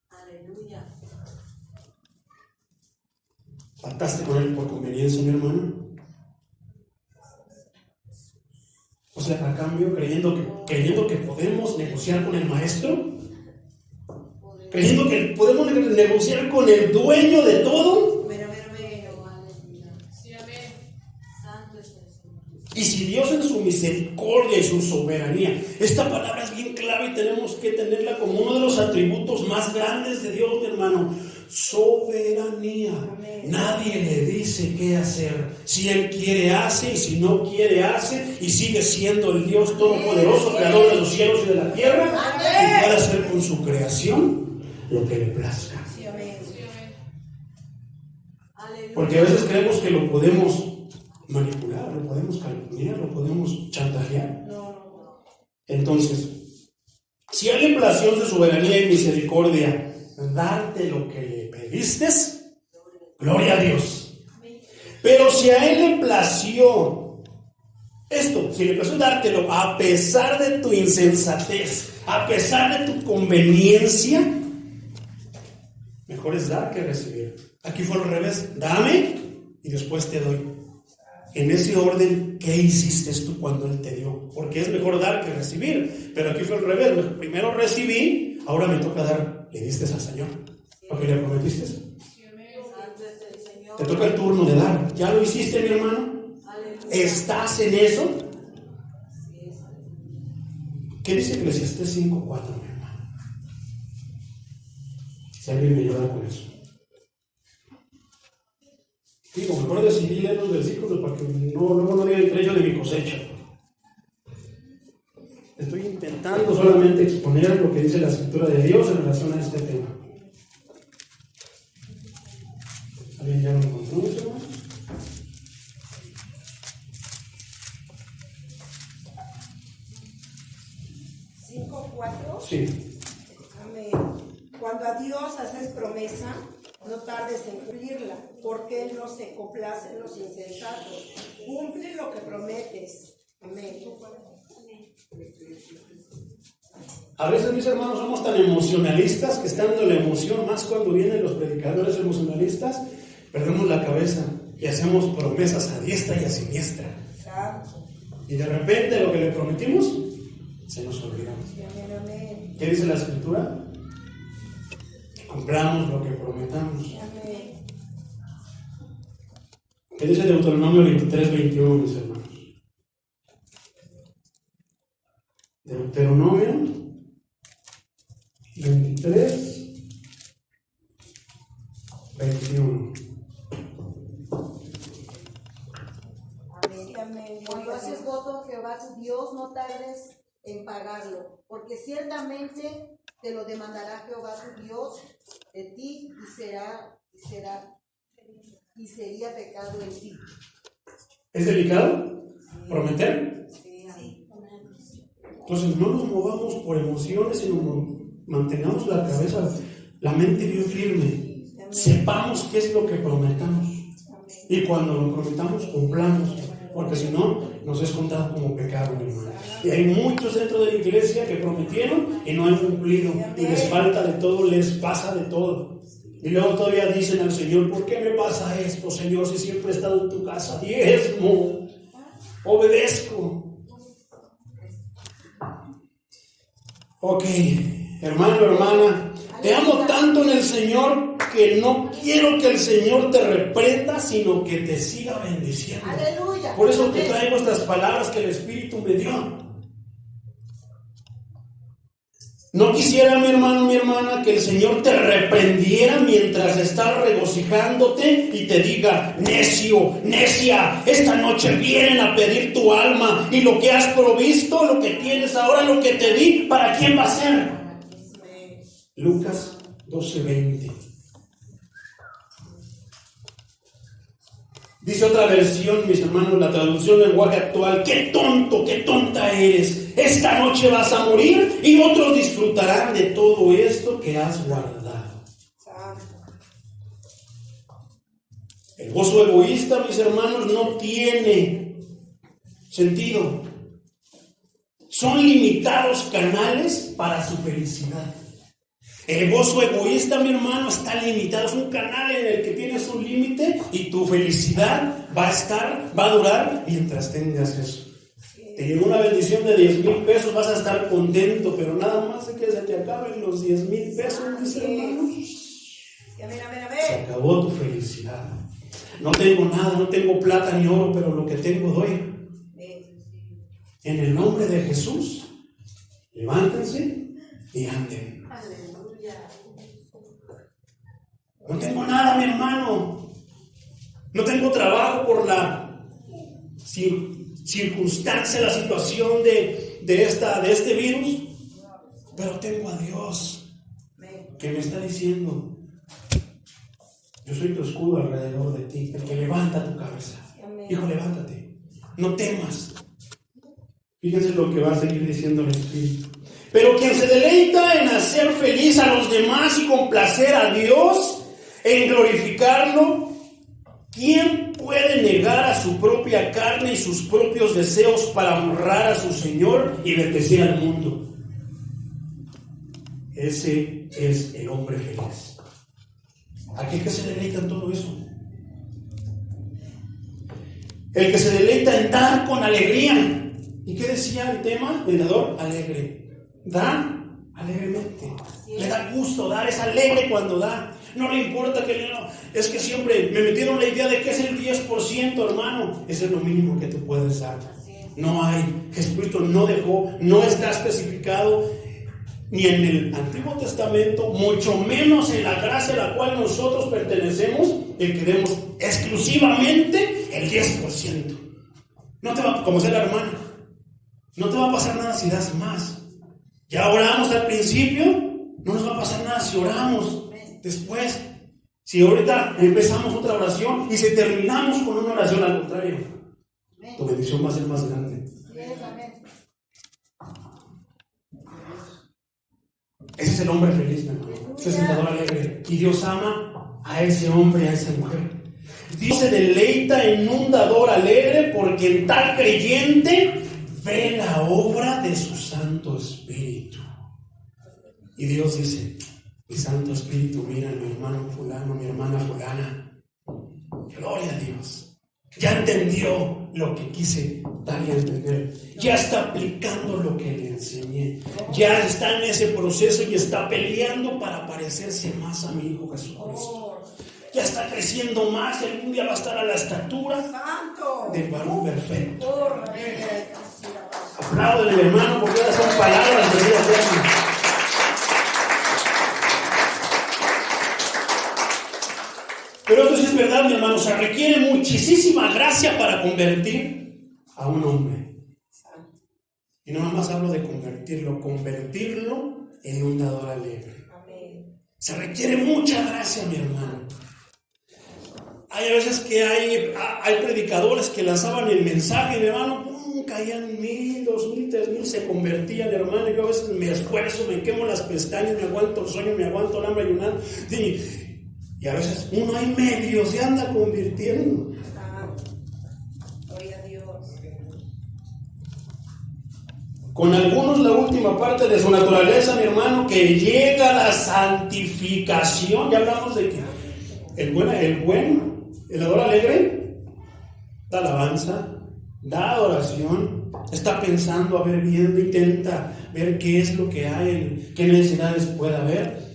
Aleluya. ¿Pactaste con Él por conveniencia, mi hermano? O sea, a cambio, creyendo que podemos negociar con el maestro, creyendo que podemos negociar con el dueño de todo. Y si Dios en su misericordia y su soberanía, esta palabra es bien clave y tenemos que tenerla como uno de los atributos más grandes de Dios, mi hermano. Soberanía. Nadie le dice qué hacer. Si Él quiere, hace, y si no quiere, hace, y sigue siendo el Dios todopoderoso, creador de los cielos y de la tierra, y puede hacer con su creación lo que le plazca. Porque a veces creemos que lo podemos manipular, lo podemos calcular, lo podemos chantajear. Entonces, si a Él le plació en su soberanía y misericordia darte lo que le pediste, gloria a Dios. Pero si a Él le plació esto, si le plació dártelo a pesar de tu insensatez, a pesar de tu conveniencia, mejor es dar que recibir. Aquí fue al revés, dame y después te doy. En ese orden, ¿qué hiciste tú cuando Él te dio? Porque es mejor dar que recibir. Pero aquí fue al revés. Primero recibí, ahora me toca dar. Le diste al Señor lo que le prometiste. Te toca el turno de dar. ¿Ya lo hiciste, mi hermano? ¿Estás en eso? ¿Qué dice Eclesiastés 5:4, mi hermano? Si alguien me ayuda con eso. Digo, mejor decidí leer los versículos para que luego no digan que yo de mi cosecha. Estoy intentando solamente exponer lo que dice la Escritura de Dios en relación a este tema. ¿Alguien ya lo encontró, hermano? ¿5:4? Sí. Amén. Cuando a Dios haces promesa, no tardes en cumplirla, porque Él no se complace en los insensatos. Cumple lo que prometes. Amén. A veces, mis hermanos, somos tan emocionalistas que estando en la emoción, más cuando vienen los predicadores emocionalistas, perdemos la cabeza y hacemos promesas a diestra y a siniestra. Y de repente lo que le prometimos se nos olvida. ¿Qué dice la Escritura? Cumplamos lo que prometamos. ¿Qué dice Deuteronomio 23:21, mis hermanos? Deuteronomio 23:21. Cuando haces voto a Jehová tu Dios, no tardes en pagarlo, porque ciertamente te lo demandará Jehová tu Dios de ti y sería pecado en ti. ¿Es delicado prometer? Sí. Entonces no nos movamos por emociones, sino mantengamos la cabeza, la mente bien firme. Sepamos qué es lo que prometamos. Y cuando lo prometamos, cumplamos. Porque si no, nos es contado como pecado, mi hermano. Y hay muchos dentro de la iglesia que prometieron y no han cumplido. Y les falta de todo, les pasa de todo. Y luego todavía dicen al Señor, ¿por qué me pasa esto, Señor, si siempre he estado en tu casa? Diezmo, obedezco. Ok, hermano, hermana, te amo tanto en el Señor que no quiero que el Señor te reprenda, sino que te siga bendiciendo. Aleluya. Por eso te traigo estas palabras que el Espíritu me dio. No quisiera, mi hermano, mi hermana, que el Señor te reprendiera mientras estás regocijándote y te diga, necio, necia, esta noche vienen a pedir tu alma y lo que has provisto, lo que tienes ahora, lo que te di, ¿para quién va a ser? Lucas 12:20. Dice otra versión, mis hermanos, la traducción del lenguaje actual: qué tonto, qué tonta eres. Esta noche vas a morir y otros disfrutarán de todo esto que has guardado. El gozo egoísta, mis hermanos, no tiene sentido. Son limitados canales para su felicidad. El gozo egoísta, mi hermano, está limitado. Es un canal en el que tienes un límite y tu felicidad va a durar mientras tengas eso. Te llegó una bendición de 10,000 pesos, vas a estar contento, pero nada más de que se te acaben los 10,000 pesos, mis hermanos. Se acabó tu felicidad. No tengo nada, no tengo plata ni oro, pero lo que tengo doy. En el nombre de Jesús, levántense y anden. No tengo nada, mi hermano. No tengo trabajo por la circunstancia, la situación de este virus, pero tengo a Dios que me está diciendo: yo soy tu escudo alrededor de ti, el que levanta tu cabeza. Hijo, levántate, no temas. Fíjense lo que va a seguir diciendo el Espíritu. Pero quien se deleita en hacer feliz a los demás y complacer a Dios, en glorificarlo, ¿quién puede negar a su propia carne y sus propios deseos para honrar a su Señor y bendecir al mundo? Ese es el hombre feliz. Aquel que se deleita en todo eso. El que se deleita en dar con alegría. ¿Y qué decía el tema? El dador alegre. Da alegremente. Le da gusto dar, es alegre cuando da. No le importa que no. Es que siempre me metieron la idea de que es el 10%, hermano. Ese es lo mínimo que tú puedes dar. No hay. Jesucristo no dejó, no está especificado ni en el Antiguo Testamento, mucho menos en la gracia a la cual nosotros pertenecemos, el que demos exclusivamente el 10%. No te va, como sea la hermana, no te va a pasar nada si das más. Ya oramos al principio, no nos va a pasar nada si oramos después. Si ahorita empezamos otra oración y si terminamos con una oración, al contrario, tu bendición va a ser más grande. Ese es el hombre feliz, mi hermano. Ese es el dador alegre. Y Dios ama a ese hombre, a esa mujer. Dios se deleita en un dador alegre porque en tal creyente ve la obra de su Santo Espíritu. Y Dios dice: mi Santo Espíritu mira a mi hermano fulano, mi hermana fulana. Gloria a Dios. Ya entendió lo que quise darle a entender. Ya está aplicando lo que le enseñé. Ya está en ese proceso y está peleando para parecerse más a mi Hijo Jesucristo. Ya está creciendo más y algún día va a estar a la estatura del varón perfecto. Apláudele, hermano, porque esas son palabras de vida eterna. Pero esto sí es verdad, mi hermano. Se requiere muchísima gracia para convertir a un hombre. Y no nada más hablo de convertirlo en un dador alegre. Se requiere mucha gracia, mi hermano. Hay veces que hay predicadores que lanzaban el mensaje, mi hermano, caían 1,000, 2,000, 3,000, se convertían, hermano. Yo a veces me esfuerzo, me quemo las pestañas, me aguanto el sueño, me aguanto el hambre ayunando. Y a veces uno ahí medio se anda convirtiendo. Gloria a Dios. Con algunos la última parte de su naturaleza, mi hermano, que llega a la santificación. Ya hablamos de que el dador alegre da alabanza, da adoración, está pensando, viendo, intenta ver qué es lo que hay, qué necesidades puede haber.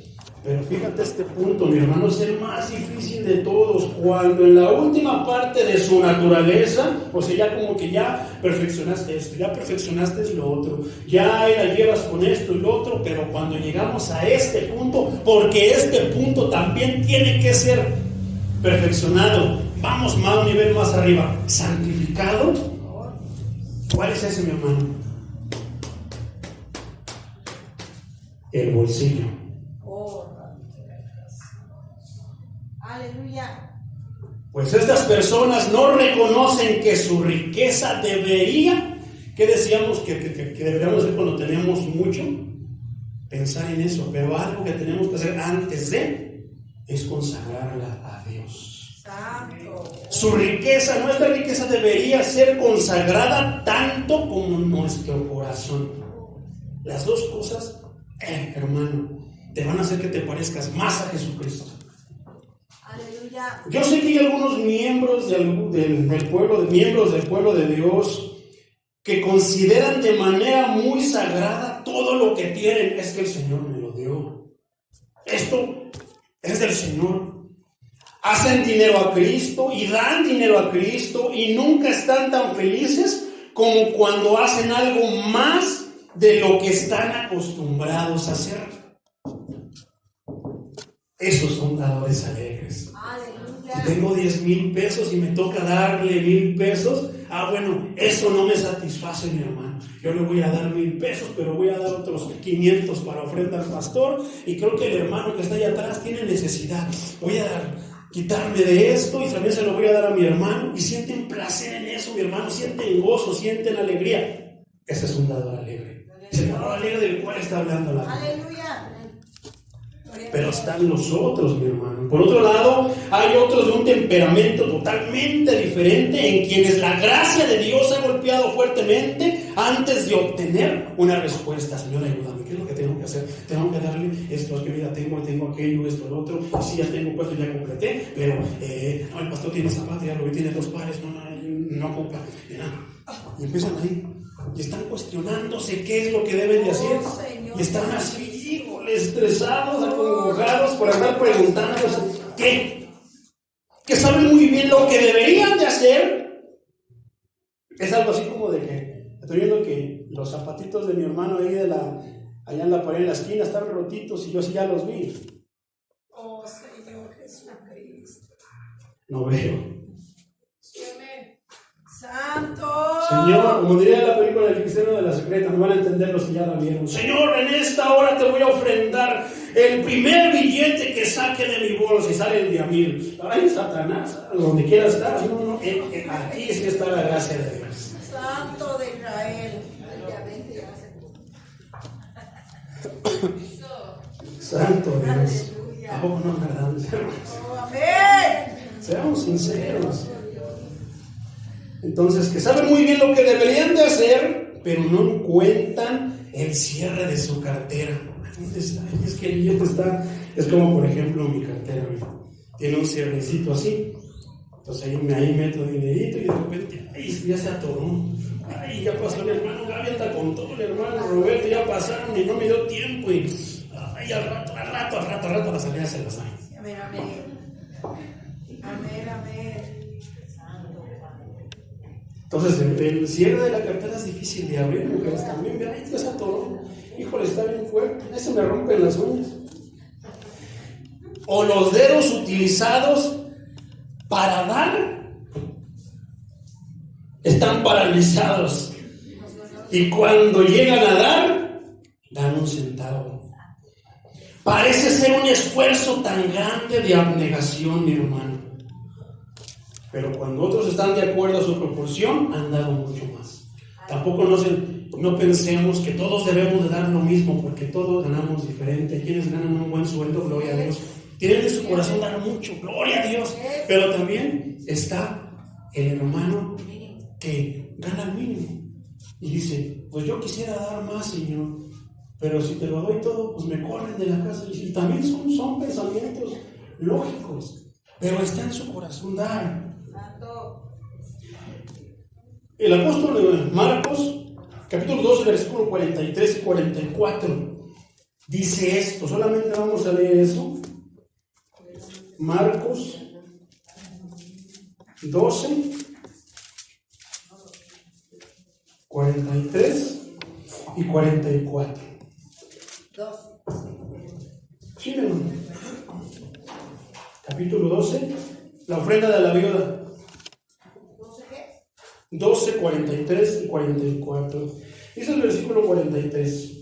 Pero fíjate este punto, mi hermano, es el más difícil de todos. Cuando en la última parte de su naturaleza, o sea, ya como que ya perfeccionaste esto, ya perfeccionaste lo otro, ya la llevas con esto y lo otro, pero cuando llegamos a este punto, porque este punto también tiene que ser perfeccionado, vamos más a un nivel más arriba, santificado. ¿Cuál es ese, mi hermano? El bolsillo. Aleluya. Pues estas personas no reconocen que su riqueza debería, ¿qué decíamos que deberíamos hacer cuando tenemos mucho? Pensar en eso, pero algo que tenemos que hacer antes de es consagrarla a Dios. Santo. Su riqueza, nuestra riqueza debería ser consagrada tanto como nuestro corazón. Las dos cosas, hermano, te van a hacer que te parezcas más a Jesucristo. Aleluya. Yo sé que hay algunos miembros del pueblo de Dios que consideran de manera muy sagrada todo lo que tienen. Es que el Señor me lo dio. Esto es del Señor. Hacen dinero a Cristo y dan dinero a Cristo y nunca están tan felices como cuando hacen algo más de lo que están acostumbrados a hacer. Esos son dadores alegres. Aleluya. Si tengo 10,000 pesos y me toca darle 1,000 pesos, bueno, eso no me satisface, mi hermano. Yo le voy a dar 1,000 pesos, pero voy a dar otros 500 para ofrenda al pastor, y creo que el hermano que está allá atrás tiene necesidad. Voy a quitarme de esto y también se lo voy a dar a mi hermano, y sienten placer en eso, mi hermano, sienten gozo, sienten alegría. Ese es un dador alegre. Es el dador alegre del cual está hablando la Biblia. Aleluya. Pero están los otros, mi hermano. Por otro lado, hay otros de un temperamento totalmente diferente, en quienes la gracia de Dios ha golpeado fuertemente antes de obtener una respuesta. Señor, ayúdame, ¿qué es lo que tengo que hacer? Tengo que darle esto, es que mira, tengo aquello, esto, lo otro. Sí, ya tengo puesto, ya completé, pero no, el pastor tiene zapatos, ya lo vi, tiene 2 pares, no ocupa. Y empiezan ahí, y están cuestionándose qué es lo que deben de hacer. Y están así, estresados, acongojados por andar preguntándose qué. Que saben muy bien lo que deberían de hacer. Es algo así como de que estoy viendo que los zapatitos de mi hermano ahí allá en la pared en la esquina están rotitos y yo sí ya los vi. Oh Señor Jesucristo. No veo. Santo. Señor, como diría la película del cristiano de la secreta, no van a entender los que ya la vieron. Señor, en esta hora te voy a ofrendar el primer billete que saque de mi bolsa, y sale el de 1,000. Ay, Satanás, donde quiera estar. Aquí sí está la gracia de Dios. Santo de Israel. Santo Dios. ¿A poco no, verdad? Oh, amén. Seamos sinceros. Entonces, que saben muy bien lo que deberían de hacer, pero no cuentan el cierre de su cartera. ¿Dónde está? Es que el billete está, es como por ejemplo mi cartera, tiene un cierrecito así. Entonces ahí meto dinerito y de repente, ya se atoró. Ya pasó el hermano Gaby, anda con todo, el hermano Roberto, ya pasaron y no me dio tiempo. Y al rato la salida se las da. Amén, amén. Amén, amén. Entonces, el cierre de la cartera es difícil de abrir, mujeres también. Vean, ya se atoró. Híjole, está bien fuerte. Ahí se me rompen las uñas. O los dedos utilizados para dar están paralizados. Y cuando llegan a dar, dan 1 centavo. Parece ser un esfuerzo tan grande de abnegación, mi hermano. Pero cuando otros están de acuerdo a su proporción, han dado mucho más. Tampoco no pensemos que todos debemos de dar lo mismo, porque todos ganamos diferente. Hay quienes ganan un buen sueldo, gloria a Dios. Tienen en su corazón dar mucho, gloria a Dios. Pero también está el hermano que gana el mínimo. Y dice, pues yo quisiera dar más, Señor, pero si te lo doy todo, pues me corren de la casa. Y también son pensamientos lógicos, pero está en su corazón dar. El apóstol Marcos, capítulo 12, versículo 43 y 44, dice esto. Solamente vamos a leer eso. Marcos 12, 43 y 44. 12. Sí, hermano. Capítulo 12, la ofrenda de la viuda. 12, 43 y 44. Dice el versículo 43.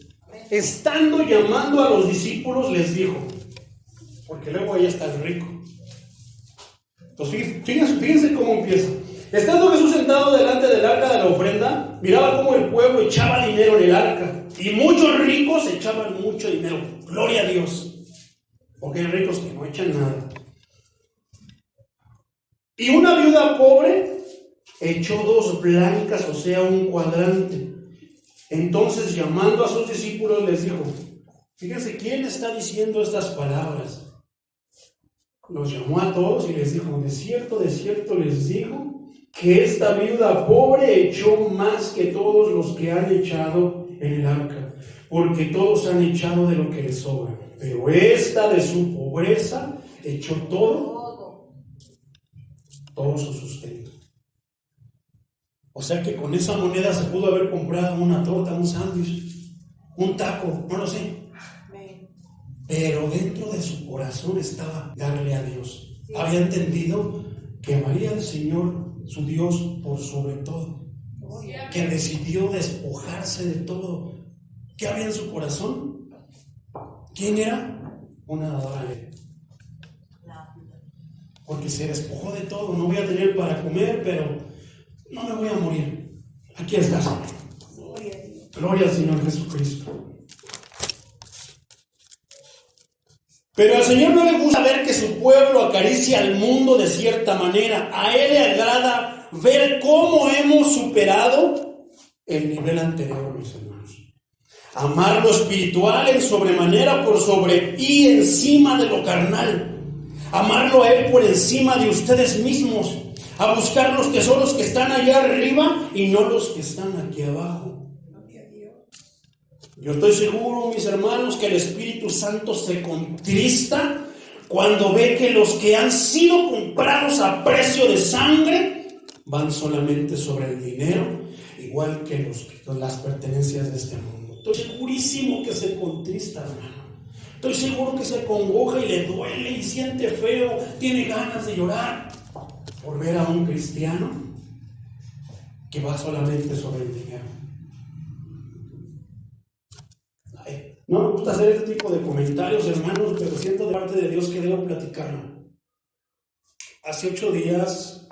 Estando llamando a los discípulos, les dijo, porque luego ahí está el rico. Entonces, fíjense cómo empieza. Estando Jesús sentado delante del arca de la ofrenda, miraba cómo el pueblo echaba dinero en el arca. Y muchos ricos echaban mucho dinero. Gloria a Dios. Porque hay ricos que no echan nada. Y una viuda pobre echó 2 blancas, o sea, un cuadrante. Entonces, llamando a sus discípulos, les dijo, fíjense, ¿quién está diciendo estas palabras? Los llamó a todos y les dijo, de cierto les digo, que esta viuda pobre echó más que todos los que han echado en el arca, porque todos han echado de lo que les sobra, pero esta de su pobreza echó todo su sustento. O sea que con esa moneda se pudo haber comprado una torta, un sándwich, un taco, no lo sé. Pero dentro de su corazón estaba darle a Dios. Sí. Había entendido que amaría al Señor, su Dios, por sobre todo. Que decidió despojarse de todo. ¿Qué había en su corazón? ¿Quién era? Una dadora alegre. Porque se despojó de todo. No voy a tener para comer, pero no me voy a morir. Aquí está, Señor. Gloria al Señor Jesucristo. Pero al Señor no le gusta ver que su pueblo acaricia al mundo de cierta manera. A Él le agrada ver cómo hemos superado el nivel anterior, mis hermanos. Amar lo espiritual en sobremanera por sobre y encima de lo carnal. Amarlo a Él por encima de ustedes mismos. A buscar los tesoros que están allá arriba y no los que están aquí abajo. Yo estoy seguro, mis hermanos, que el Espíritu Santo se contrista cuando ve que los que han sido comprados a precio de sangre van solamente sobre el dinero, igual que las pertenencias de este mundo. Estoy segurísimo que se contrista, hermano. Estoy seguro que se congoja y le duele y siente feo, tiene ganas de llorar por ver a un cristiano que va solamente sobre el dinero. No me gusta hacer este tipo de comentarios, hermanos, pero siento de parte de Dios que debo platicarlo. Hace 8 días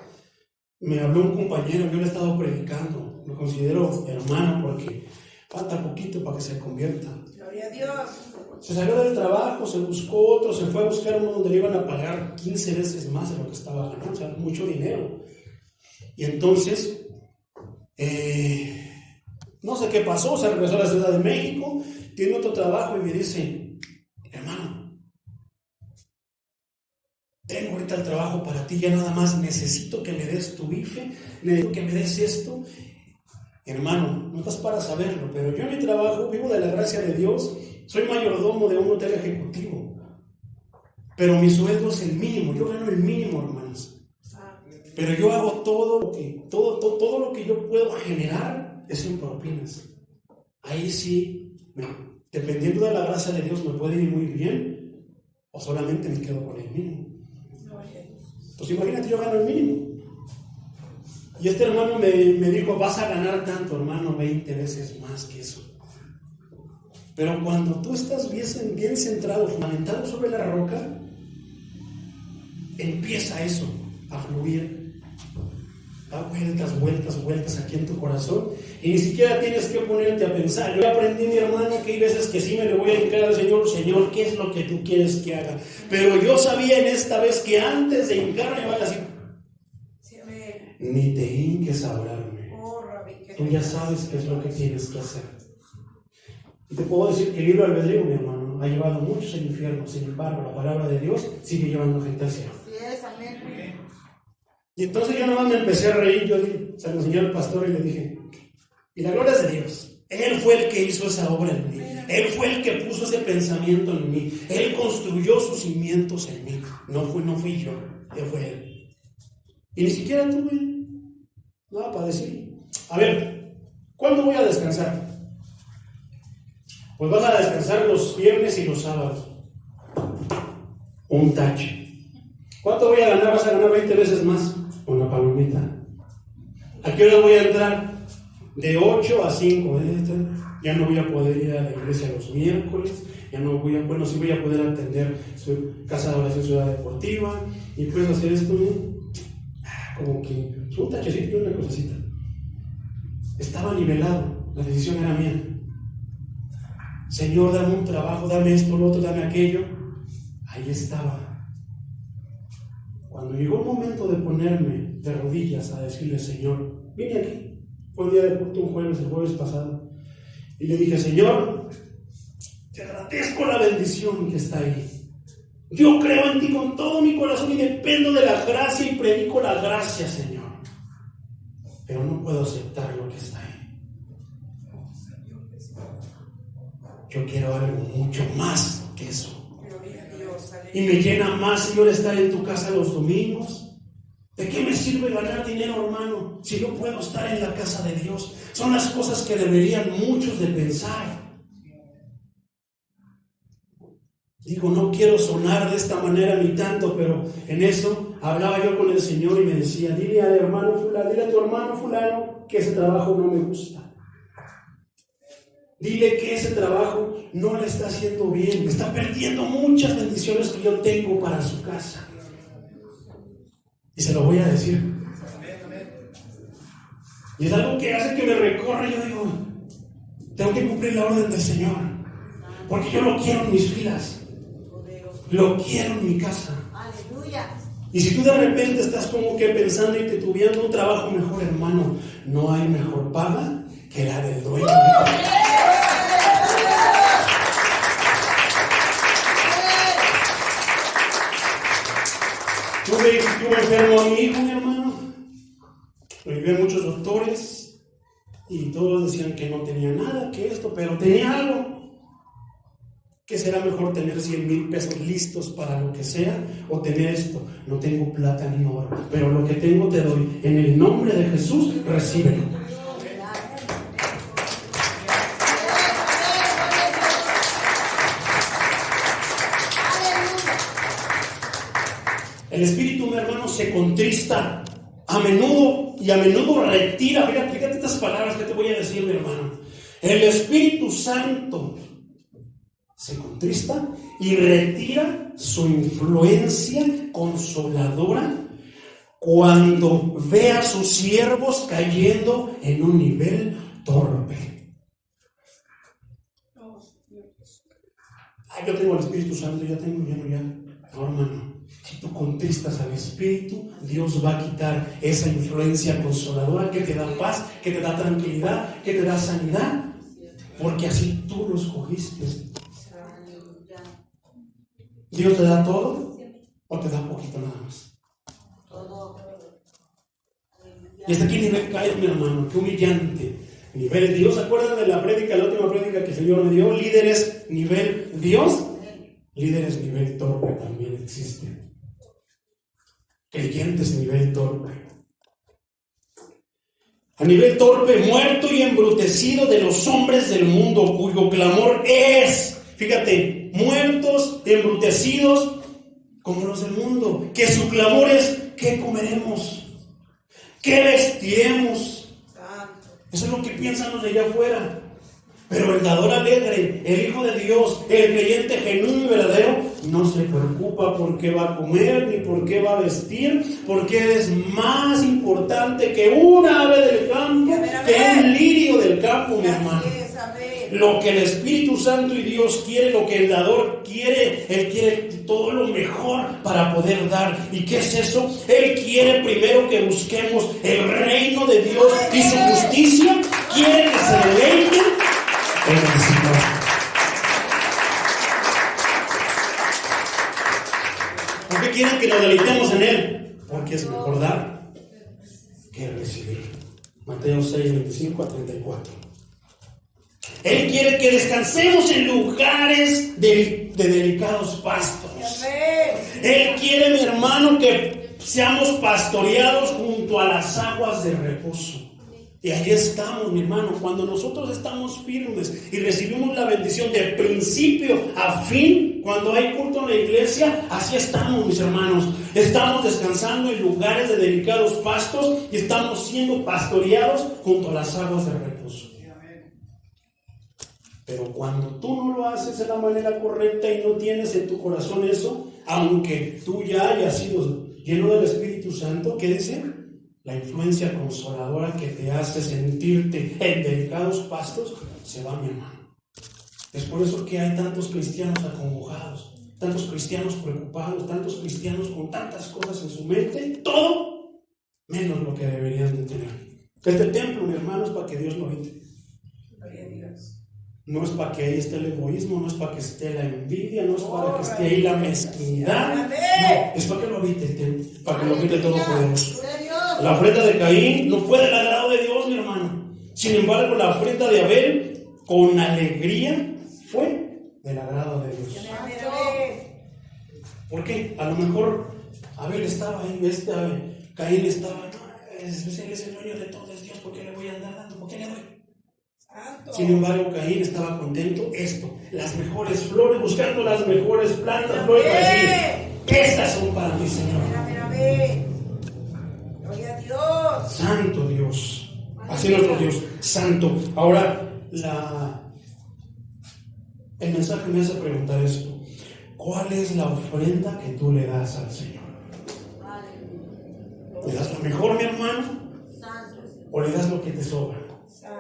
me habló un compañero, yo le he estado predicando, lo considero hermano porque falta poquito para que se convierta. Gloria a Dios. Se salió del trabajo, se buscó otro, se fue a buscar uno donde le iban a pagar 15 veces más de lo que estaba ganando, o sea, mucho dinero. Y entonces, no sé qué pasó, se regresó a la Ciudad de México, tiene otro trabajo y me dice, hermano, tengo ahorita el trabajo para ti, ya nada más necesito que me des tu IFE, necesito que me des esto. Hermano, no estás para saberlo, pero yo en mi trabajo vivo de la gracia de Dios, soy mayordomo de un hotel ejecutivo, pero mi sueldo es el mínimo, yo gano el mínimo, hermanos. Pero yo hago todo lo que yo puedo generar es en propinas. Ahí sí, dependiendo de la gracia de Dios, me puede ir muy bien o solamente me quedo con el mínimo. Entonces imagínate, yo gano el mínimo. Y este hermano me dijo, vas a ganar tanto, hermano, 20 veces más que eso. Pero cuando tú estás bien centrado, fundamentado sobre la roca, empieza eso a fluir. Da vueltas aquí en tu corazón y ni siquiera tienes que ponerte a pensar. Yo aprendí, mi hermano, que hay veces que sí me le voy a hincar al Señor, Señor, ¿qué es lo que tú quieres que haga? Pero yo sabía en esta vez que antes de hincarme van a decir, ni te hinques a orarme. Tú ya sabes qué es lo que tienes que hacer. Y te puedo decir que el libre albedrío, mi hermano, ha llevado a muchos al infierno. Sin embargo, la palabra de Dios sigue llevando gente al cielo. Y entonces yo nada más me empecé a reír, se lo enseñé al pastor y le dije, y la gloria es de Dios, Él fue el que hizo esa obra en mí, Él fue el que puso ese pensamiento en mí, Él construyó sus cimientos en mí, no fui yo, fue Él. Y ni siquiera tuve nada para decir. A ver, ¿cuándo voy a descansar? Pues vas a descansar los viernes y los sábados. Un tache. ¿Cuánto voy a ganar? Vas a ganar 20 veces más. Una palomita. ¿A qué hora voy a entrar? De 8 a 5. Ya no voy a poder ir a la iglesia los miércoles. Ya no voy a, sí voy a poder atender su casa de oración Ciudad Deportiva. Y puedes hacer esto, ¿no? como que un tachecito y una cosecita. Estaba nivelado, la decisión era mía. Señor, dame un trabajo, dame esto, lo otro, dame aquello. Ahí estaba. Cuando llegó el momento de ponerme de rodillas a decirle, Señor, vine aquí, fue un día de culto, un jueves, el jueves pasado, y le dije, Señor, te agradezco la bendición que está ahí. Yo creo en ti con todo mi corazón y dependo de la gracia y predico la gracia, Señor. Pero no puedo aceptar lo que está ahí. Yo quiero algo mucho más que eso. Y me llena más, Señor, estar en tu casa los domingos. ¿De qué me sirve ganar dinero, hermano, si no puedo estar en la casa de Dios? Son las cosas que deberían muchos de pensar. Digo, no quiero sonar de esta manera ni tanto, pero en eso hablaba yo con el Señor y me decía, dile al hermano fulano, dile a tu hermano fulano que ese trabajo no me gusta. Dile que ese trabajo no le está haciendo bien, está perdiendo muchas bendiciones que yo tengo para su casa. Y se lo voy a decir. Y es algo que hace que me recorra. Yo digo, tengo que cumplir la orden del Señor, porque yo lo quiero en mis filas, lo quiero en mi casa. Aleluya. Y si tú de repente estás como que pensando y titubeando un trabajo mejor, hermano, no hay mejor paga que la del dueño de casa. Tuve enfermo a mi hijo, mi hermano. Lo llevé a muchos doctores y todos decían que no tenía nada, que esto, pero tenía algo. ¿Qué será mejor tener 100,000 pesos listos para lo que sea o tener esto? No tengo plata ni oro, pero lo que tengo te doy. En el nombre de Jesús, recíbelo. El espíritu, mi hermano, se contrista a menudo y a menudo retira. Fíjate estas palabras que te voy a decir, mi hermano. El Espíritu Santo se contrista y retira su influencia consoladora cuando ve a sus siervos cayendo en un nivel torpe. Yo tengo el Espíritu Santo, ya. No, hermano. Si tú contristas al Espíritu, Dios va a quitar esa influencia consoladora que te da paz, que te da tranquilidad, que te da sanidad, porque así tú lo escogiste. ¿Dios te da todo o te da poquito nada más? Y hasta aquí nivel cae, mi hermano, qué humillante. Nivel Dios, ¿se acuerdan de la última prédica que el Señor me dio? Líderes nivel Dios, líderes nivel torpe también existen. Creyentes nivel torpe. A nivel torpe, muerto y embrutecido de los hombres del mundo, cuyo clamor es, fíjate, muertos, embrutecidos como los del mundo, que su clamor es, ¿qué comeremos? ¿Qué vestiremos? Eso es lo que piensan los de allá afuera. Pero el dador alegre, el Hijo de Dios, el creyente genuino y verdadero, no se preocupa por qué va a comer ni por qué va a vestir, porque es más importante que un ave del campo, que un lirio del campo, mi hermano. Lo que el Espíritu Santo y Dios quiere, lo que el dador quiere, Él quiere todo lo mejor para poder dar. ¿Y qué es eso? Él quiere primero que busquemos el reino de Dios y su justicia. Quiere que se deleite en el Señor. ¿Por qué quieren que nos deleitemos en Él? Porque es mejor dar que recibir. Mateo 6, 25 a 34. Él quiere que descansemos en lugares de delicados pastos. Él quiere, mi hermano, que seamos pastoreados junto a las aguas de reposo. Y ahí estamos, mi hermano, cuando nosotros estamos firmes y recibimos la bendición de principio a fin, cuando hay culto en la iglesia, así estamos, mis hermanos. Estamos descansando en lugares de delicados pastos y estamos siendo pastoreados junto a las aguas de reposo. Pero cuando tú no lo haces de la manera correcta y no tienes en tu corazón eso, aunque tú ya hayas sido lleno del Espíritu Santo, ¿qué dice? la influencia consoladora que te hace sentirte en delicados pastos se va, mi hermano. Es por eso que hay tantos cristianos acongojados, tantos cristianos preocupados, tantos cristianos con tantas cosas en su mente, todo menos lo que deberían de tener. Este templo, mi hermano, es para que Dios lo habite. No es para que ahí esté el egoísmo, no es para que esté la envidia, no es para que esté ahí la mezquindad. No, es para que lo habite el templo, para que lo habite todo poderoso. La ofrenda de Caín no fue del agrado de Dios, mi hermano. Sin embargo, la ofrenda de Abel, con alegría, fue del agrado de Dios. ¿Por qué? A lo mejor Abel estaba ahí, Caín estaba, él es el dueño de todo, es Dios, ¿por qué le voy a andar dando? ¿Por qué le doy? Sin embargo, Caín estaba contento, las mejores flores, buscando las mejores plantas, flores, para decir, estas son para mi Señor. Gloria a Dios. Santo Dios, así nuestro Dios, santo. Ahora, el mensaje me hace preguntar esto: ¿cuál es la ofrenda que tú le das al Señor? ¿Le das lo mejor, mi hermano? ¿O le das lo que te sobra?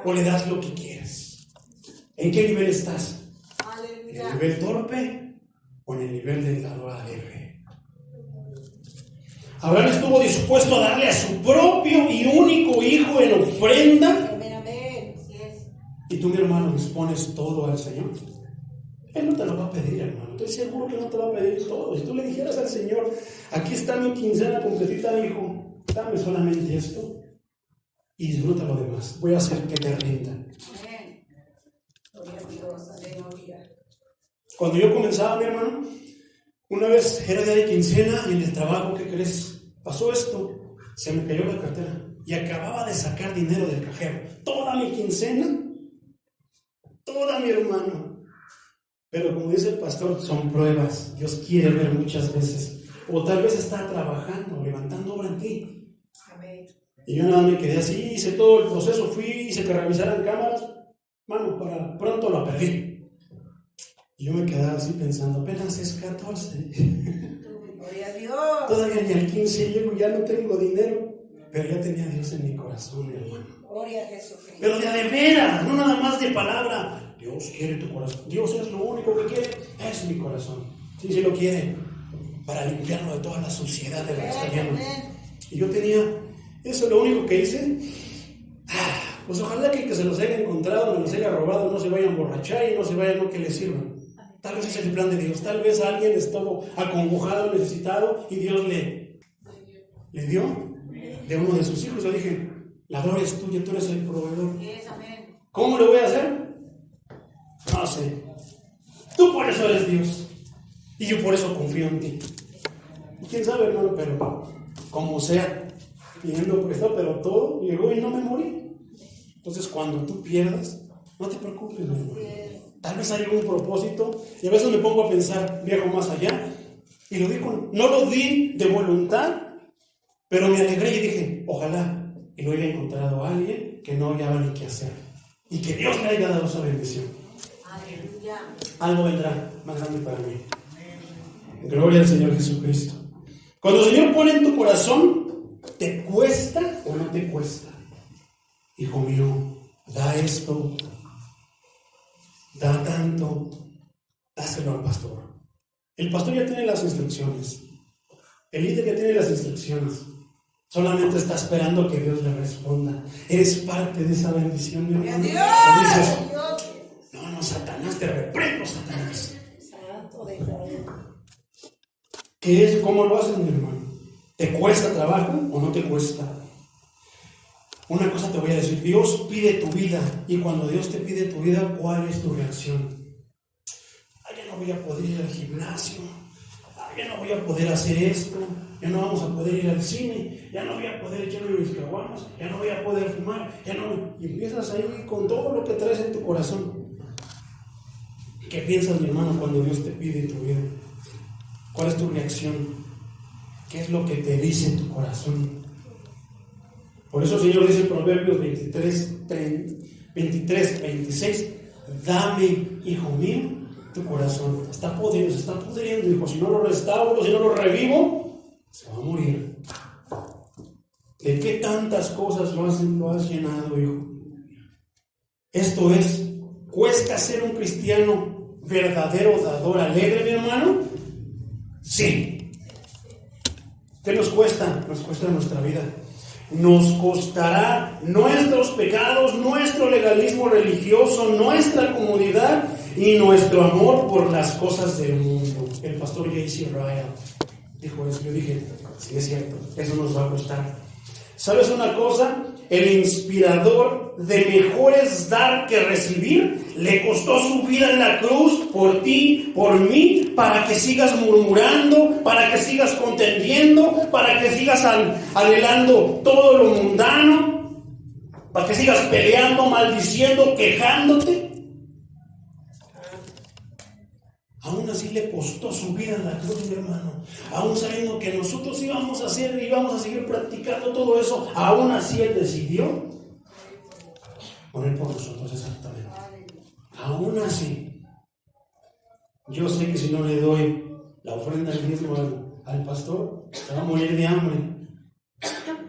¿O le das lo que quieres? ¿En qué nivel estás? ¿En el nivel torpe o en el nivel del dador alegre? Abraham estuvo dispuesto a darle a su propio y único hijo en ofrenda. Y tú, mi hermano, dispones todo al Señor. Él no te lo va a pedir, hermano. Estoy seguro que no te va a pedir todo. Si tú le dijeras al Señor, aquí está mi quincena completita, hijo, dame solamente esto y disfruta lo demás. Voy a hacer que te rinda. Cuando yo comenzaba, mi hermano, una vez era día de quincena y en el trabajo, ¿qué crees? Pasó esto, se me cayó la cartera y acababa de sacar dinero del cajero. Toda mi quincena, toda, mi hermano. Pero como dice el pastor, son pruebas. Dios quiere ver muchas veces. O tal vez está trabajando, levantando obra en ti. Amén. Y yo nada me quedé así, hice todo el proceso, fui, hice que revisaran cámaras. Mano, para pronto la perdí. Y yo me quedaba así pensando, apenas es 14. Gloria a Dios. Todavía ni al 15 llego, ya no tengo dinero. Pero ya tenía a Dios en mi corazón, mi hermano. Gloria a Jesucristo. Pero de veras, no nada más de palabra. Dios quiere tu corazón. Dios es lo único que quiere, es mi corazón. Sí, sí lo quiere, para limpiarlo de toda la suciedad de la que está lleno. Y yo tenía, eso es lo único que hice. Pues ojalá que el que se los haya encontrado, me los haya robado, no se vaya a emborrachar y no se vaya, no que le sirvan. Tal vez ese es el plan de Dios. Tal vez alguien estuvo acongojado, necesitado, y Dios le dio de uno de sus hijos. Yo dije, la gloria es tuya, tú eres el proveedor. ¿Cómo lo voy a hacer? No sé. Tú por eso eres Dios. Y yo por eso confío en ti. Y quién sabe, hermano, pero como sea, pidiendo prestado, pero todo llegó y no me morí. Entonces, cuando tú pierdas, no te preocupes, mi hermano. Tal vez hay algún propósito. Y a veces me pongo a pensar, viajo más allá. Y lo di no lo di de voluntad, pero me alegré y dije, ojalá y lo haya encontrado a alguien que no hallaba ni qué hacer. Y que Dios le haya dado esa bendición. Aleluya. Algo vendrá más grande para mí. Gloria al Señor Jesucristo. Cuando el Señor pone en tu corazón, ¿te cuesta o no te cuesta? Hijo mío, da esto, da tanto, dáselo al pastor. El pastor ya tiene las instrucciones. El líder ya tiene las instrucciones. Solamente está esperando que Dios le responda. Eres parte de esa bendición, mi hermano. O dices, no, Satanás, te reprendo, Satanás. ¿Qué es? ¿Cómo lo haces, mi hermano? ¿Te cuesta trabajo o no te cuesta? Una cosa te voy a decir, Dios pide tu vida, y cuando Dios te pide tu vida, ¿cuál es tu reacción? Ya no voy a poder ir al gimnasio, ya no voy a poder hacer esto, ya no vamos a poder ir al cine, ya no voy a poder echarme mis caguamas, ya no voy a poder fumar, y empiezas ahí con todo lo que traes en tu corazón. ¿Qué piensas, mi hermano, cuando Dios te pide tu vida? ¿Cuál es tu reacción? ¿Qué es lo que te dice tu corazón? Por eso el Señor dice en Proverbios 23:26, dame, hijo mío, tu corazón. Está pudriendo, hijo. Si no lo restauro, si no lo revivo, se va a morir. ¿De qué tantas cosas lo has llenado, hijo? Esto es, ¿cuesta ser un cristiano verdadero, dador, alegre, mi hermano? Sí. ¿Qué nos cuesta? Nos cuesta nuestra vida. Nos costará nuestros pecados, nuestro legalismo religioso, nuestra comodidad y nuestro amor por las cosas del mundo. El pastor J.C. Ryle dijo eso. Yo dije, sí, es cierto, eso nos va a costar. ¿Sabes una cosa? El inspirador de mejor es dar que recibir le costó su vida en la cruz por ti, por mí, para que sigas murmurando, para que sigas contendiendo, para que sigas anhelando todo lo mundano, para que sigas peleando, maldiciendo, quejándote. Aún así le costó su vida en la cruz, mi hermano. Aún sabiendo que nosotros íbamos a hacer, íbamos a seguir practicando todo eso, aún así Él decidió poner por nosotros, exactamente. Aún así, yo sé que si no le doy la ofrenda del diezmo al pastor, se va a morir de hambre.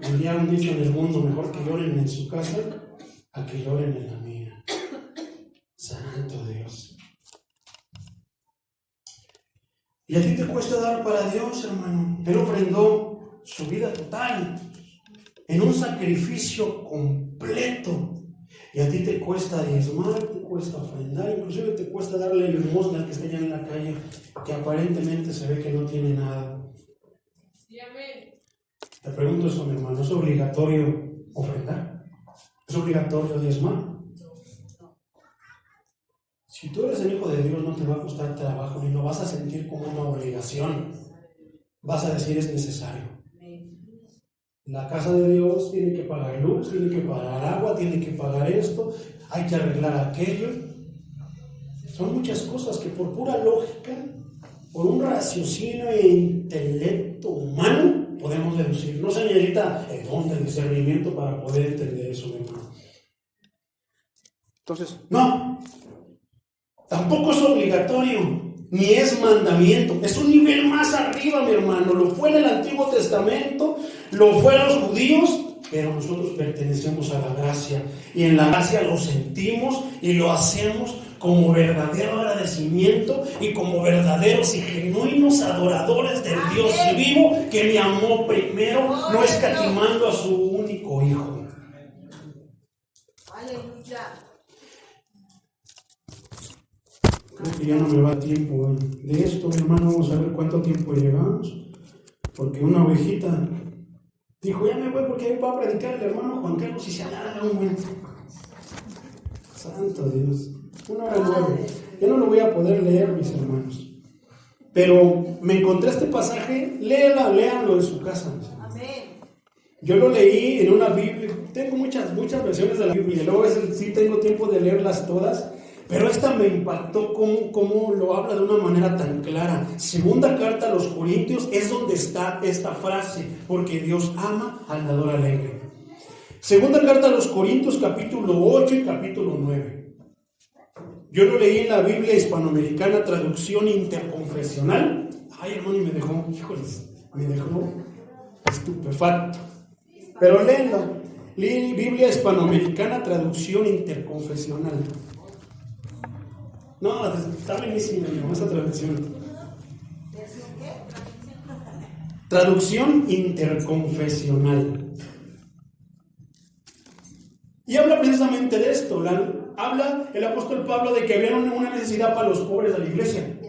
Un día han dicho en el mundo, mejor que lloren en su casa a que lloren en la mía. Santo Dios. Y a ti te cuesta dar para Dios, hermano. Él ofrendó su vida total en un sacrificio completo. Y a ti te cuesta diezmar, te cuesta ofrendar, inclusive te cuesta darle limosna al que está allá en la calle, que aparentemente se ve que no tiene nada. Sí, amén. Te pregunto eso, mi hermano, ¿es obligatorio ofrendar? ¿Es obligatorio diezmar? Si tú eres el hijo de Dios, no te va a costar trabajo ni lo vas a sentir como una obligación. Vas a decir, es necesario. La casa de Dios tiene que pagar luz, tiene que pagar agua, tiene que pagar esto, hay que arreglar aquello. Son muchas cosas que por pura lógica, por un raciocinio e intelecto humano, podemos deducir. No se necesita el don de discernimiento para poder entender eso, mi hermano. Entonces, no. Tampoco es obligatorio, ni es mandamiento. Es un nivel más arriba, mi hermano. Lo fue en el Antiguo Testamento, lo fue a los judíos, pero nosotros pertenecemos a la gracia. Y en la gracia lo sentimos y lo hacemos como verdadero agradecimiento y como verdaderos y genuinos adoradores del Dios vivo que me amó primero, no escatimando a su único Hijo. Aleluya. Creo que ya no me va tiempo de esto, mi hermano. Vamos a ver cuánto tiempo llevamos. Porque una ovejita dijo, ya me voy porque ahí va a predicar el hermano Juan Carlos y se alarga un buen. Santo Dios. 1:09. Yo no lo voy a poder leer, mis hermanos. Pero me encontré este pasaje. Léanlo en su casa. Amén. Yo lo leí en una Biblia. Tengo muchas versiones de la Biblia. Luego sí tengo tiempo de leerlas todas. Pero esta me impactó cómo lo habla de una manera tan clara. Segunda carta a los Corintios es donde está esta frase, porque Dios ama al dador alegre. Segunda carta a los Corintios, capítulo 8 y capítulo 9. Yo lo leí en la Biblia hispanoamericana, traducción interconfesional. Ay, hermano, y me dejó estupefacto. Pero léenlo. Biblia hispanoamericana, traducción interconfesional. No, está buenísima esta traducción. Traducción interconfesional. Y habla precisamente de esto. Habla el apóstol Pablo de que había una necesidad para los pobres de la iglesia.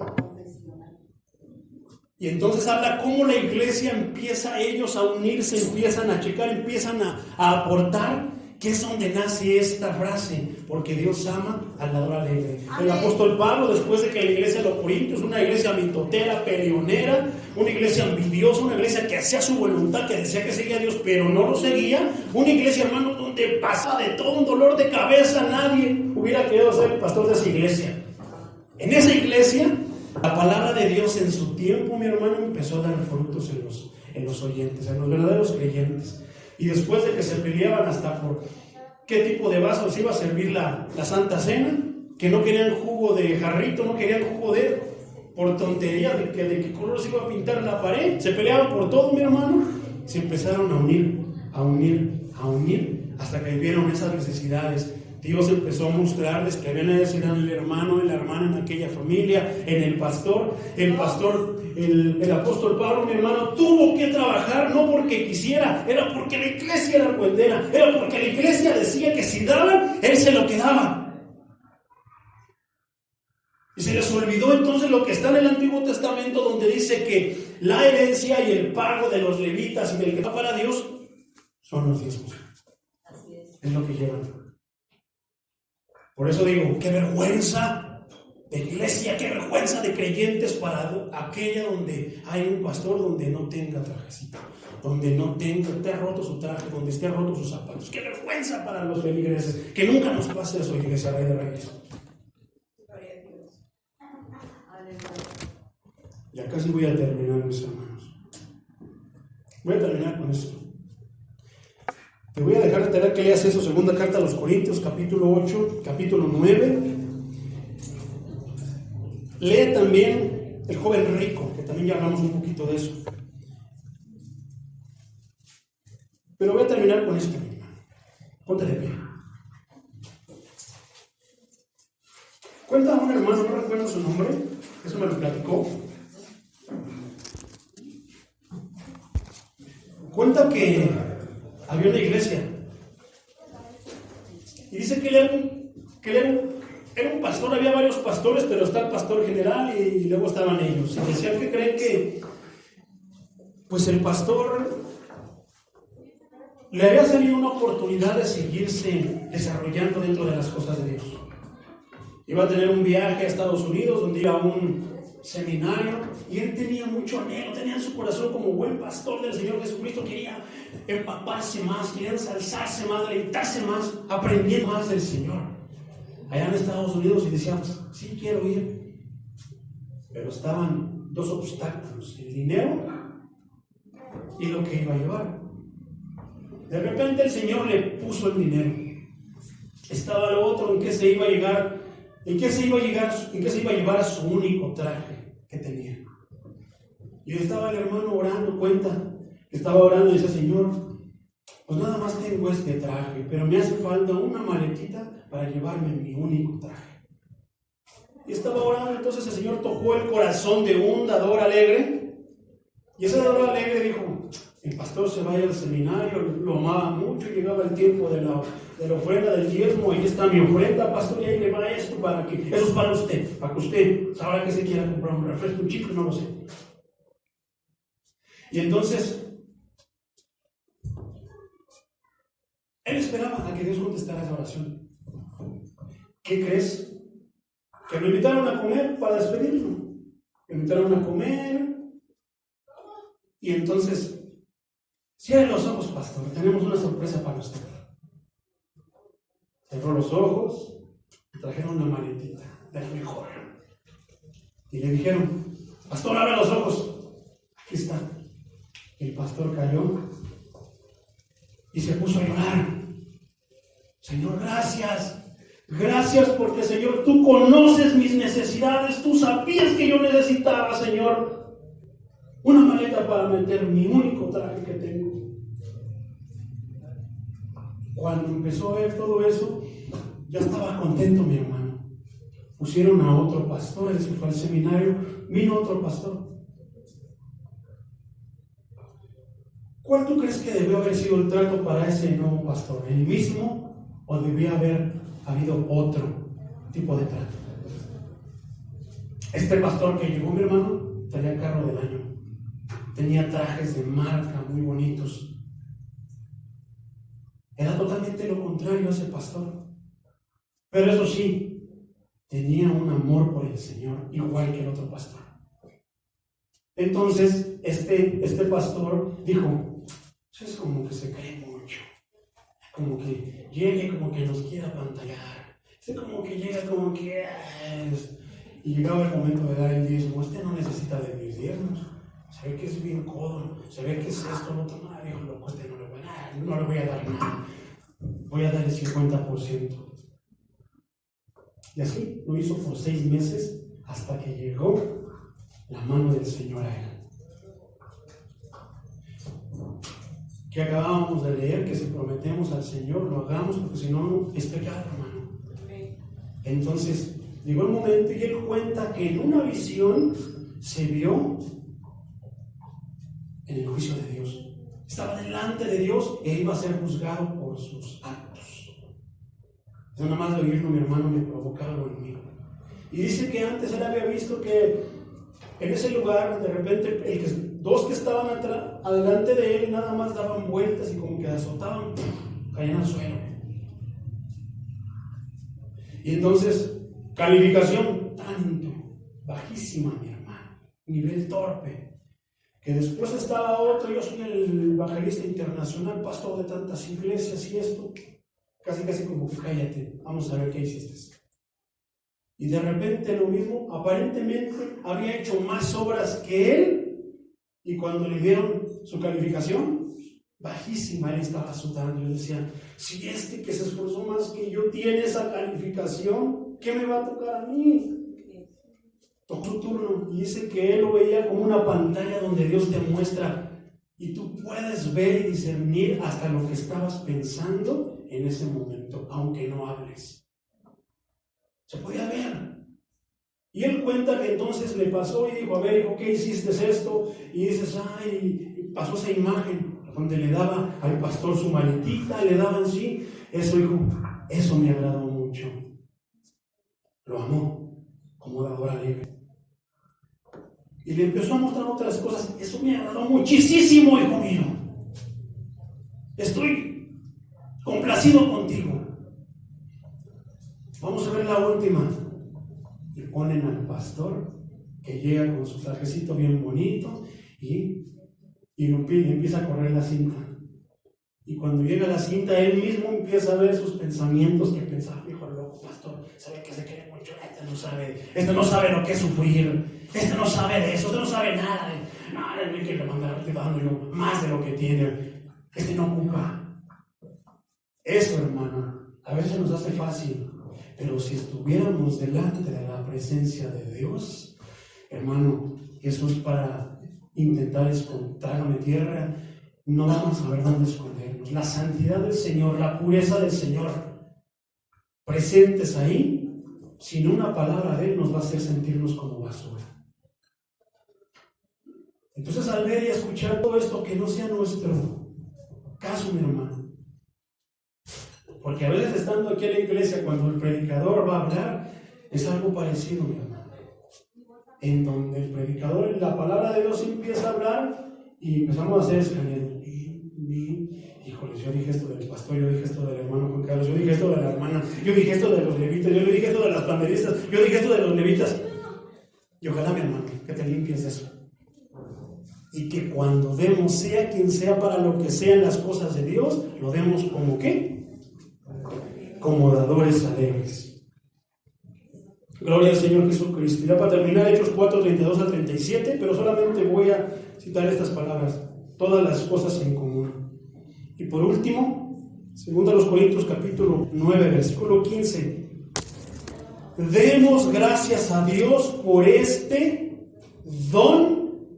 Y entonces habla cómo la iglesia empieza ellos a unirse, empiezan a checar, empiezan a aportar. Que es donde nace esta frase, porque Dios ama al dador alegre. El apóstol Pablo, después de que la iglesia de los Corintios, una iglesia mitotera, peleonera, una iglesia envidiosa, una iglesia que hacía su voluntad, que decía que seguía a Dios, pero no lo seguía, una iglesia, hermano, donde pasaba de todo un dolor de cabeza, nadie hubiera querido ser el pastor de esa iglesia. En esa iglesia, la palabra de Dios en su tiempo, mi hermano, empezó a dar frutos en los oyentes, en los verdaderos creyentes. Y después de que se peleaban hasta por qué tipo de vasos iba a servir la Santa Cena, que no querían jugo de jarrito, no querían jugo por tontería de qué color se iba a pintar la pared, se peleaban por todo, mi hermano, se empezaron a unir a unir, hasta que vieron esas necesidades. Dios empezó a mostrarles que había necesidad en el hermano, en la hermana, en aquella familia, en el pastor. El apóstol Pablo, mi hermano, tuvo que trabajar no porque quisiera, era porque la iglesia era argüendera, era porque la iglesia decía que si daban, él se lo quedaba. Y se les olvidó entonces lo que está en el Antiguo Testamento, donde dice que la herencia y el pago de los levitas y del que va para Dios son los diezmos. Es lo que llevan. Por eso digo, qué vergüenza de iglesia, qué vergüenza de creyentes para aquella donde hay un pastor donde no tenga trajecito, donde no tenga, esté roto su traje, donde esté roto sus zapatos. Qué vergüenza para los feligreses, que nunca nos pase eso, iglesia Rey de Reyes. Ya casi voy a terminar, mis hermanos. Voy a terminar con esto. Te voy a dejar de tarea que leas eso, segunda carta a los Corintios, capítulo 8, capítulo 9. Lee también el joven rico, que también ya hablamos un poquito de eso. Pero voy a terminar con esto, mi hermano. Ponte de pie. Cuenta un hermano, no recuerdo su nombre, eso me lo platicó. Cuenta que había una iglesia y dice que él era un pastor, había varios pastores, pero está el pastor general y luego estaban ellos. Y decían que creen que pues el pastor le había salido una oportunidad de seguirse desarrollando dentro de las cosas de Dios. Iba a tener un viaje a Estados Unidos donde iba a un seminario y él tenía mucho anhelo, tenía en su corazón como buen pastor del Señor Jesucristo, quería empaparse más, quería ensalzarse más, deleitarse más, aprender más del Señor allá en Estados Unidos. Y decíamos, sí quiero ir, pero estaban dos obstáculos: el dinero y lo que iba a llevar. De repente el Señor le puso el dinero, estaba lo otro, en qué se iba a llegar, en qué se iba a llevar su único traje que tenía. Y estaba el hermano orando, cuenta que estaba orando y decía, Señor, pues nada más tengo este traje, pero me hace falta una maletita para llevarme mi único traje. Y estaba orando, entonces el Señor tocó el corazón de un dador alegre, y ese dador alegre dijo, el pastor se va a ir al seminario, lo amaba mucho, llegaba el tiempo de la ofrenda del diezmo, ahí está mi ofrenda, pastor, y ahí le va esto, ¿para qué? Eso es para que usted, sabrá que se quiera comprar un refresco, un chicle, no lo sé. Y entonces, él esperaba a que Dios contestara esa oración. ¿Qué crees? Que lo invitaron a comer para despedirlo. Lo invitaron a comer, y entonces, cierre los ojos, pastor, tenemos una sorpresa para usted. Cerró los ojos, trajeron una maletita de la mejor. Y le dijeron, pastor, abre los ojos. Aquí está. El pastor cayó y se puso a llorar. Señor, gracias. Gracias porque, Señor, tú conoces mis necesidades. Tú sabías que yo necesitaba, Señor, una maleta para meter mi único traje que tengo. Cuando empezó a ver todo eso, ya estaba contento, mi hermano. Pusieron a otro pastor, él se fue al seminario, vino otro pastor. ¿Cuál tú crees que debió haber sido el trato para ese nuevo pastor? ¿El mismo o debía haber habido otro tipo de trato? Este pastor que llegó, mi hermano, tenía carro del año, tenía trajes de marca muy bonitos. Era totalmente lo contrario a ese pastor. Pero eso sí, tenía un amor por el Señor, igual que el otro pastor. Entonces, este pastor dijo, es como que se cree mucho, como que llegue, como que nos quiera apantallar, como que llega, como que... Y llegaba el momento de dar el diezmo. Usted no necesita de mis diezmos, se ve que es bien codo, se ve que es esto, no toma, dijo, loco, usted no le voy a dar nada, voy a dar el 50%. Y así lo hizo por 6 meses hasta que llegó la mano del Señor a él. que acabábamos de leer, que si prometemos al Señor lo hagamos, porque si no es pecado, hermano. Entonces llegó el momento y él cuenta que en una visión se vio en el juicio de Dios. Estaba delante de Dios e iba a ser juzgado por sus actos. Eso nada más de oírlo, mi hermano, me provocaba algo en mí. Y dice que antes él había visto que en ese lugar, de repente, dos que estaban adelante de él nada más daban vueltas y como que azotaban, caían al suelo. Y entonces, calificación tanto, bajísima, mi hermano, nivel torpe. Que después estaba otro, yo soy el evangelista internacional, pastor de tantas iglesias y esto, casi como que cállate, vamos a ver qué hiciste. Y de repente lo mismo, aparentemente había hecho más obras que él, y cuando le dieron su calificación, bajísima, él estaba sudando. Yo decía, si este que se esforzó más que yo tiene esa calificación, ¿qué me va a tocar a mí? Tocó su turno y dice que él lo veía como una pantalla donde Dios te muestra y tú puedes ver y discernir hasta lo que estabas pensando en ese momento, aunque no hables. Se podía ver. Y él cuenta que entonces le pasó y dijo, a ver, hijo, ¿qué hiciste esto? Y dices, y pasó esa imagen donde le daba al pastor su maletita, le daban sí. Eso, hijo, eso me agradó mucho. Lo amó como dador alegre. Y le empezó a mostrar otras cosas. Eso me agradó muchísimo, hijo mío. Estoy complacido contigo. Vamos a ver la última. Y ponen al pastor que llega con su trajecito bien bonito y lo pide, empieza a correr la cinta. Y cuando llega a la cinta, él mismo empieza a ver sus pensamientos que pensaba, hijo loco, pastor, sabe que se quiere mucho, este no sabe lo que es sufrir, este no sabe de eso, este no sabe nada de, no, él me quiere mandar, estoy dando yo más de lo que tiene, este no ocupa. Eso, hermano, a veces nos hace fácil, pero si estuviéramos delante de la presencia de Dios, hermano, eso es para intentar trágame tierra, no vamos a ver dónde escondernos. La santidad del Señor, la pureza del Señor, presentes ahí, sin una palabra de Él nos va a hacer sentirnos como basura. Entonces, al ver y escuchar todo esto, que no sea nuestro caso, mi hermano. Porque a veces estando aquí en la iglesia, cuando el predicador va a hablar, es algo parecido, mi hermano. En donde el predicador, la palabra de Dios empieza a hablar y empezamos a hacer escaneos. Híjoles, yo dije esto del pastor, yo dije esto del hermano Juan Carlos, yo dije esto de la hermana, yo dije esto de los levitas, yo le dije esto de las panderistas, yo dije esto de los levitas. Y ojalá, mi hermano, que te limpies eso. Y que cuando demos, sea quien sea, para lo que sean las cosas de Dios, lo demos como ¿qué? Como dadores alegres. Gloria al Señor Jesucristo. Ya para terminar, Hechos 4, 32 al 37, pero solamente voy a citar estas palabras. Todas las cosas en común. Y por último, 2 Corintios capítulo 9, versículo 15. Demos gracias a Dios por este don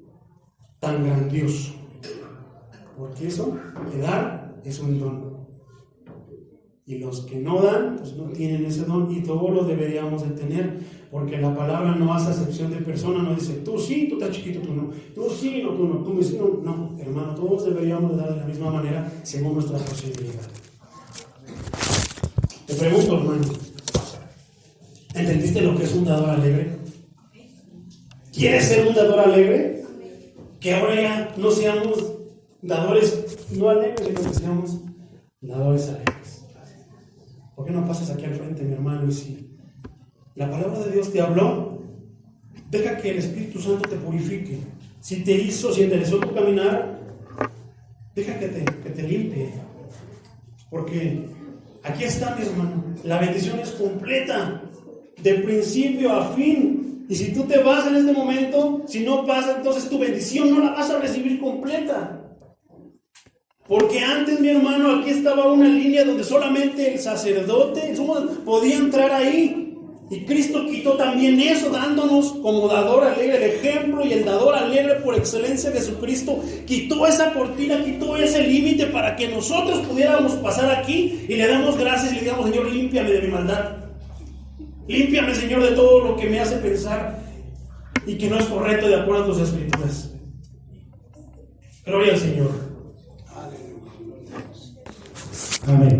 tan grandioso. Porque eso, de dar, es un don. Y los que no dan, pues no tienen ese don, y todos lo deberíamos de tener, porque la palabra no hace acepción de persona, no dice, tú sí, tú estás chiquito, tú no, tú sí, no, tú no, tú sí, no, no, hermano, todos deberíamos de dar de la misma manera, según nuestra posibilidad. Te pregunto, hermano, ¿entendiste lo que es un dador alegre? ¿Quieres ser un dador alegre? Que ahora ya no seamos dadores no alegres, sino que seamos dadores alegres. ¿Por qué no pasas aquí al frente, mi hermano? Y si la palabra de Dios te habló, deja que el Espíritu Santo te purifique. Si te enderezó tu caminar, deja que te limpie. Porque aquí está, mi hermano, la bendición es completa, de principio a fin. Y si tú te vas en este momento, si no pasa, entonces tu bendición no la vas a recibir completa. Porque antes, mi hermano, aquí estaba una línea donde solamente el sacerdote podía entrar ahí. Y Cristo quitó también eso, dándonos como dador alegre el ejemplo, y el dador alegre por excelencia, Jesucristo, quitó esa cortina, quitó ese límite para que nosotros pudiéramos pasar aquí y le damos gracias y le digamos: Señor, límpiame de mi maldad. Límpiame, Señor, de todo lo que me hace pensar y que no es correcto de acuerdo a tus escrituras. Gloria al Señor. Amén.